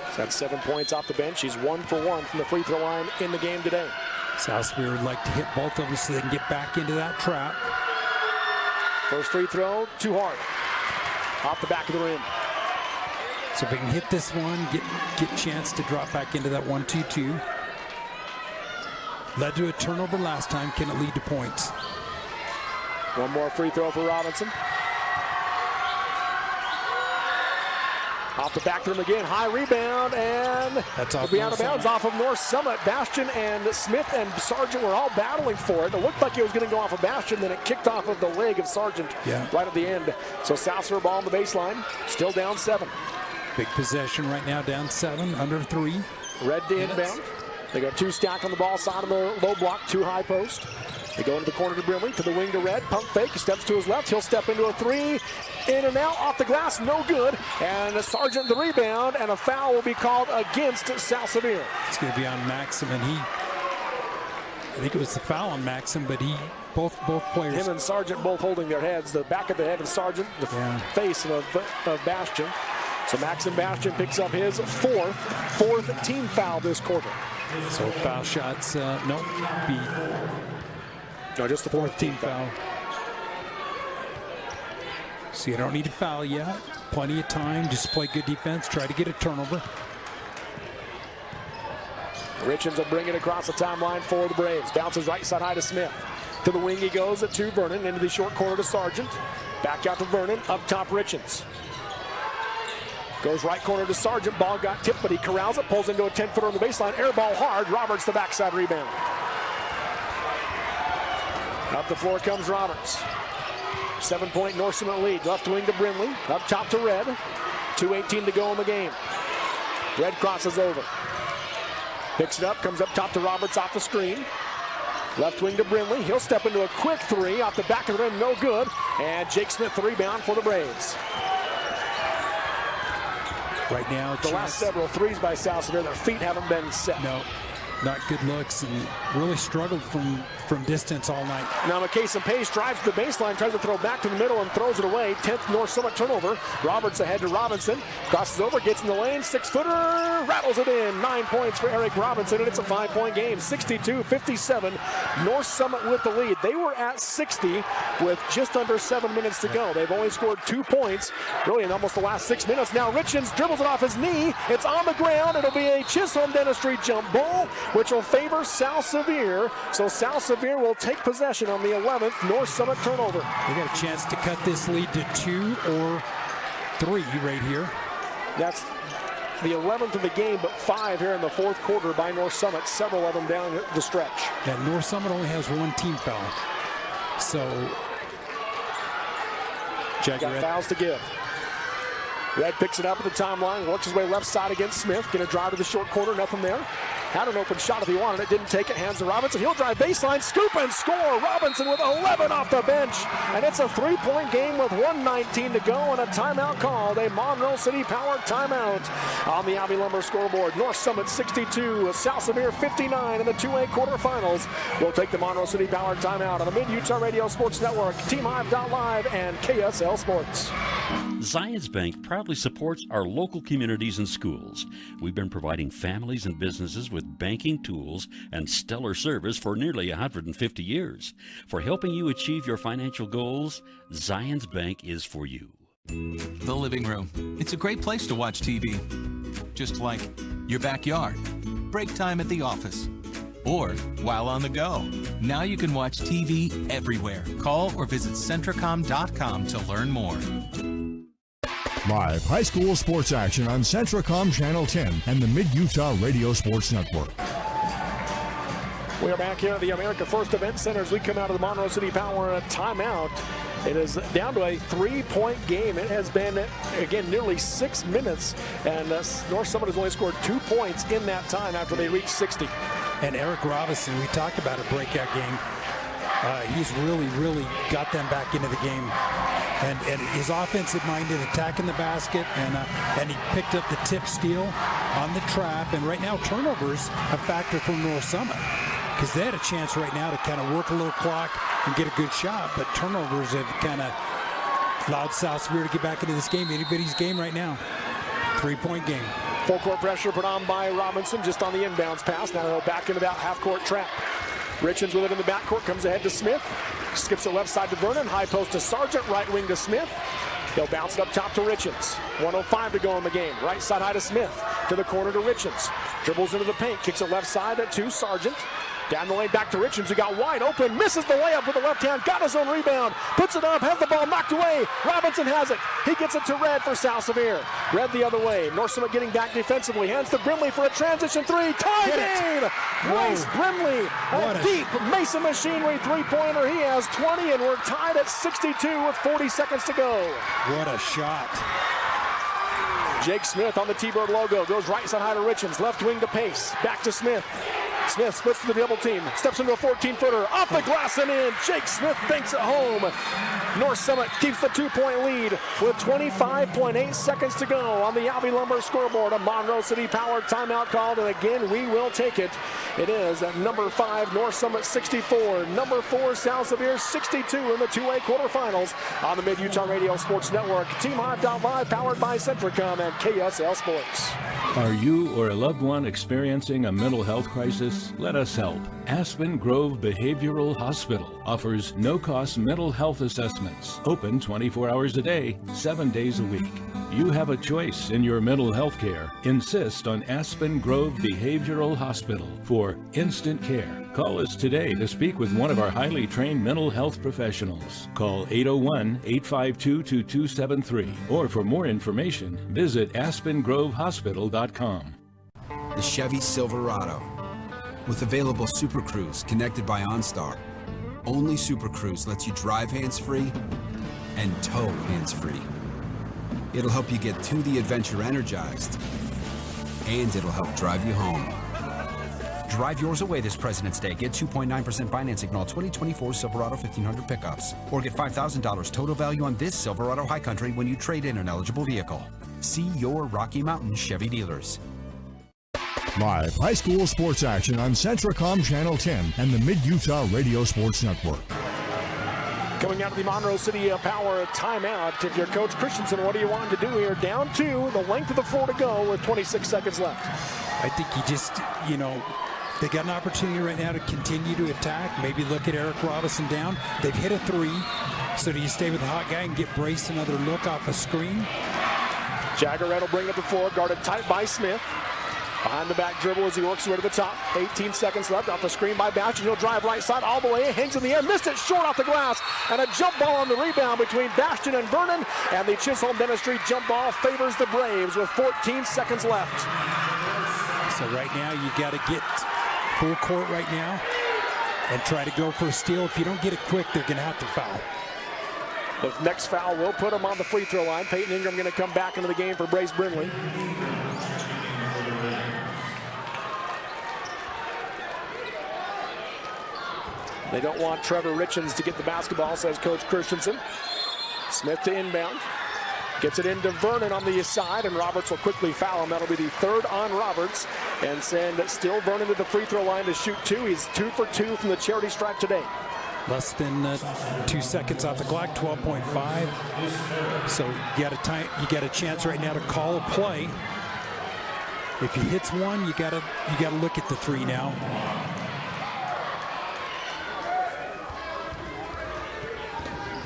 He's got 7 points off the bench. He's 1 for 1 from the free throw line in the game today. South Sevier would like to hit both of them so they can get back into that trap. First free throw, too hard. Off the back of the rim. So if we can hit this one, get a chance to drop back into that 1-2-2. Led to a turnover last time. Can it lead to points? One more free throw for Robinson. Off the back rim again, high rebound, and that's it'll be out of bounds off of North Summit. Bastian and Smith and Sargent were all battling for it. It looked like it was going to go off of Bastian, then it kicked off of the leg of Sargent right at the end. So South Sevier ball on the baseline, still down 7. Big possession right now, down 7, under 3. Red to inbound. They go 2 stack on the ball side of the low block, 2 high post. They go into the corner to Brimley, to the wing to Red, pump fake, steps to his left, he'll step into a 3, in and out, off the glass, no good, and Sargent the rebound, and a foul will be called against South Sevier. It's going to be on Maxim, and I think it was the foul on Maxim, but both players. Him and Sargent both holding their heads, the back of the head of Sargent, the face of Bastian. So Maxim Bastian picks up his fourth team foul this quarter. So foul shots, no, just the fourth team foul. So you don't need to foul yet. Plenty of time. Just play good defense. Try to get a turnover. Richens will bring it across the timeline for the Braves. Bounces right side high to Smith. To the wing he goes to Vernon. Into the short corner to Sargent. Back out to Vernon. Up top Richens. Goes right corner to Sargent. Ball got tipped, but he corrals it. Pulls into a 10-footer on the baseline. Air ball hard. Roberts the backside rebound. Up the floor comes Roberts. 7-point North Summit lead. Left wing to Brimley. Up top to Red. 2:18 to go in the game. Red crosses over. Picks it up. Comes up top to Roberts off the screen. Left wing to Brimley. He'll step into a quick 3. Off the back of the rim. No good. And Jake Smith the rebound for the Braves. Right now, the last several 3s by South Sevier, their feet haven't been set. No, not good looks, and really struggled from from distance all night. Now McCason Pace drives to the baseline, tries to throw back to the middle and throws it away. 10th North Summit turnover. Roberts ahead to Robinson. Crosses over, gets in the lane, 6-footer, rattles it in. 9 points for Eric Robinson, and it's a 5-point game. 62-57. North Summit with the lead. They were at 60 with just under 7 minutes to go. They've only scored 2 points, really in almost the last 6 minutes. Now Richens dribbles it off his knee. It's on the ground. It'll be a Chisholm Dentistry jump ball, which will favor South Sevier. So South Sevier will take possession on the 11th North Summit turnover. They got a chance to cut this lead to 2 or 3 right here. That's the 11th of the game, but 5 here in the fourth quarter by North Summit, several of them down the stretch. Yeah, North Summit only has 1 team foul. So, got fouls to give. Red picks it up at the timeline, works his way left side against Smith. Gonna drive to the short corner, nothing there. Had an open shot if he wanted it, didn't take it, hands to Robinson. He'll drive baseline, scoop and score. Robinson with 11 off the bench. And it's a 3-point game with 1:19 to go and a timeout called. A Monroe City powered timeout on the Abbey Lumber scoreboard. North Summit 62, South Sevier 59 in the 2A quarterfinals. We'll take the Monroe City powered timeout on the Mid-Utah Radio Sports Network, TeamHive.live, and KSL Sports. Zions Bank proudly supports our local communities and schools. We've been providing families and businesses with banking tools and stellar service for nearly 150 years. For helping you achieve your financial goals, Zions Bank is for you. The living room. It's a great place to watch TV. Just like your backyard, break time at the office, or while on the go. Now you can watch TV everywhere. Call or visit Centricom.com to learn more. Live high school sports action on Centricom Channel 10 and the Mid-Utah Radio Sports Network. We are back here at the America First Event Center as we come out of the Monroe City Power timeout. It is down to a 3-point game. It has been, again, nearly 6 minutes, and North Summit has only scored 2 points in that time after they reached 60. And Eric Robinson, we talked about a breakout game. He's really got them back into the game. And his offensive-minded, attacking the basket, and he picked up the tip steal on the trap. And right now, turnovers a factor for North Summit, because they had a chance right now to kind of work a little clock and get a good shot, but turnovers have kind of allowed South Sevier to get back into this game. Anybody's game right now. 3-point game. Full court pressure put on by Robinson just on the inbounds pass. Now they'll back into that half-court trap. Richens with it in the backcourt, comes ahead to Smith. Skips it left side to Vernon. High post to Sargent, right wing to Smith. They'll bounce it up top to Richens. 1:05 to go in the game. Right side high to Smith. To the corner to Richens. Dribbles into the paint. Kicks it left side to Sargent. Down the lane back to Richens, who got wide open. Misses the layup with the left hand. Got his own rebound. Puts it up. Has the ball knocked away. Robinson has it. He gets it to Red for South Sevier. Red the other way. North Summit getting back defensively. Hands to Brimley for a transition 3. Tie game! Bryce Brimley. A deep Mason Machinery 3-pointer. He has 20, and we're tied at 62 with 40 seconds to go. What a shot. Jake Smith on the T-Bird logo. Goes right side high to Richens. Left wing to Pace. Back to Smith. Smith splits to the double team, steps into a 14-footer, off the glass and in. Jake Smith banks it home. North Summit keeps the 2-point lead with 25.8 seconds to go on the Abbey Lumber scoreboard. A Monroe City powered timeout called, and again, we will take it. It is at number 5, North Summit 64, number 4, South Sevier 62 in the 2A quarterfinals on the Mid-Utah Radio Sports Network. TeamHive.live, powered by Centricom and KSL Sports. Are you or a loved one experiencing a mental health crisis? Let us help. Aspen Grove Behavioral Hospital offers no-cost mental health assessments, open 24 hours a day, 7 days a week. You have a choice in your mental health care. Insist on Aspen Grove Behavioral Hospital for instant care. Call us today to speak with one of our highly trained mental health professionals. Call 801-852-2273, or for more information, visit aspengrovehospital.com. The Chevy Silverado. With available Super Cruise connected by OnStar. Only Super Cruise lets you drive hands-free and tow hands-free. It'll help you get to the adventure energized, and it'll help drive you home. Drive yours away this President's Day. Get 2.9% financing on all 2024 Silverado 1500 pickups. Or get $5,000 total value on this Silverado High Country when you trade in an eligible vehicle. See your Rocky Mountain Chevy dealers. Live high school sports action on Centricom Channel 10 and the Mid-Utah Radio Sports Network. Coming out of the Monroe City Power timeout, if you're Coach Christensen, what do you want to do here? Down 2, the length of the floor to go with 26 seconds left. I think you just, they got an opportunity right now to continue to attack. Maybe look at Eric Robinson down. They've hit a 3. So do you stay with the hot guy and get Brace another look off a screen? Jagger will bring up the floor, guarded tight by Smith. Behind the back dribble as he works his way to the top. 18 seconds left off the screen by Bastian. He'll drive right side all the way, hangs in the air, missed it short off the glass, and a jump ball on the rebound between Bastian and Vernon, and the Chisholm Dentistry jump ball favors the Braves with 14 seconds left. So right now you got to get full court right now and try to go for a steal. If you don't get it quick, they're going to have to foul. The next foul will put him on the free throw line. Peyton Ingram going to come back into the game for Brace Brindley. They don't want Trevor Richens to get the basketball, says Coach Christensen. Smith to inbound. Gets it into Vernon on the side, and Roberts will quickly foul him. That'll be the 3rd on Roberts. And send still Vernon to the free throw line to shoot 2. He's 2 for 2 from the charity stripe today. Less than 2 seconds off the clock, 12.5. So you got a chance right now to call a play. If he hits one, you gotta look at the 3 now.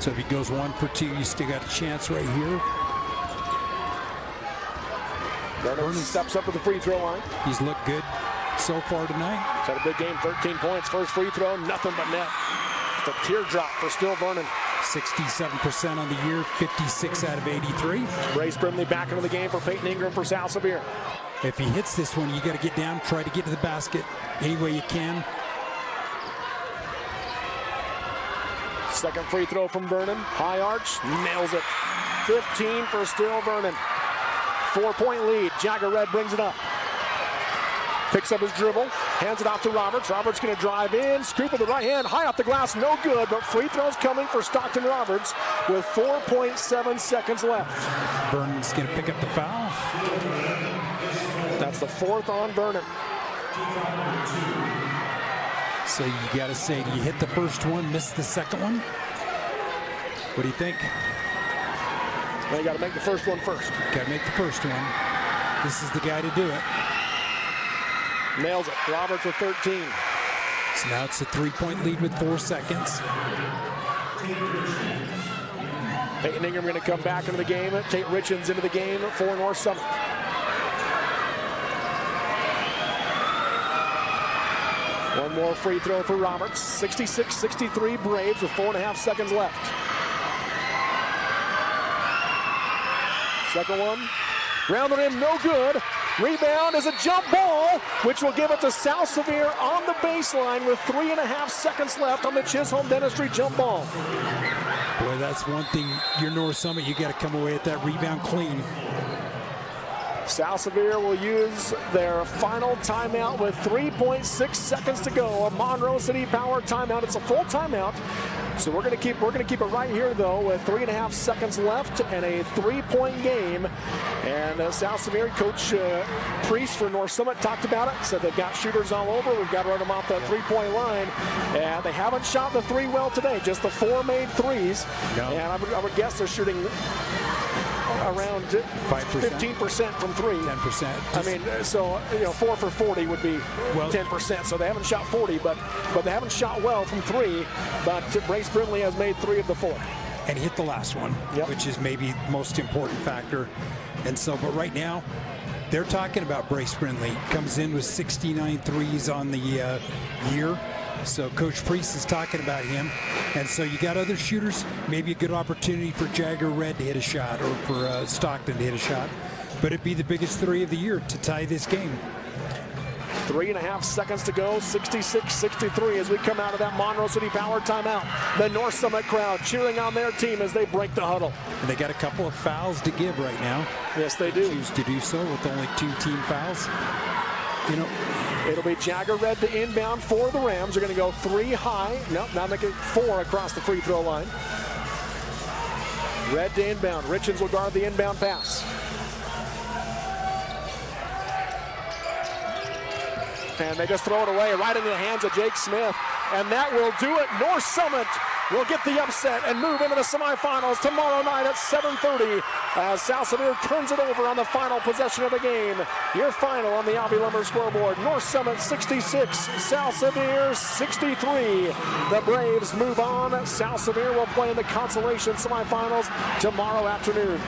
So if he goes 1 for 2, you still got a chance right here. Vernon steps up to the free throw line. He's looked good so far tonight. He's had a big game, 13 points. First free throw, nothing but net. Just a teardrop for Still Vernon. 67% on the year, 56 out of 83. Brace Brindley back into the game for Peyton Ingram for South Sevier. If he hits this one, you got to get down, try to get to the basket any way you can. Second free throw from Vernon. High arch, nails it. 15 for Still Vernon. 4-point lead. Jagger Red brings it up. Picks up his dribble, hands it off to Roberts. Roberts going to drive in, scoop with the right hand, high off the glass, no good, but free throws coming for Stockton Roberts with 4.7 seconds left. Vernon's going to pick up the foul. That's the 4th on Vernon. So you got to say, do you hit the first one, miss the second one? What do you think? Well, you got to make the first one first. Got to make the first one. This is the guy to do it. Nails it. Roberts with 13. So now it's a 3-point lead with 4 seconds. Peyton Ingram going to come back into the game. Tate Richens into the game for North Summit. One more free throw for Roberts. 66-63 Braves with 4.5 seconds left. Second one. Round the rim, no good. Rebound is a jump ball, which will give it to South Sevier on the baseline with 3.5 seconds left on the Chisholm Dentistry jump ball. Boy, that's one thing. You're North Summit, you got to come away with that rebound clean. South Sevier will use their final timeout with 3.6 seconds to go. A Monroe City Power timeout. It's a full timeout. So we're going to keep it right here though with 3.5 seconds left and a 3-point game. And South Sevier coach Priest for North Summit talked about it. Said they've got shooters all over. We've got to run them off that 3-point line. And they haven't shot the 3 well today. Just the 4 made threes. No. And I would guess they're shooting around 15% from 3. 10%. I mean, so 4 for 40 would be 10%. So they haven't shot 40, but they haven't shot well from 3. But Brace Brindley has made 3 of the 4. And he hit the last one, which is maybe the most important factor. And so, but right now, they're talking about Brace Brindley. Comes in with 69 threes on the year. So Coach Priest is talking about him. And so you got other shooters, maybe a good opportunity for Jagger Red to hit a shot or for Stockton to hit a shot. But it'd be the biggest 3 of the year to tie this game. 3.5 seconds to go, 66-63 as we come out of that Monroe City Power timeout. The North Summit crowd cheering on their team as they break the huddle. And they got a couple of fouls to give right now. Yes, they do. Choose to do so with only 2 team fouls. It'll be Jagger Red to inbound for the Rams. They're going to go 3 high. Nope, now make it 4 across the free throw line. Red to inbound. Richens will guard the inbound pass. And they just throw it away right into the hands of Jake Smith. And that will do it. North Summit will get the upset and move into the semifinals tomorrow night at 7:30 as South Sevier turns it over on the final possession of the game. Your final on the Alvey Lumber scoreboard. North Summit 66, South Sevier 63. The Braves move on. South Sevier will play in the consolation semifinals tomorrow afternoon.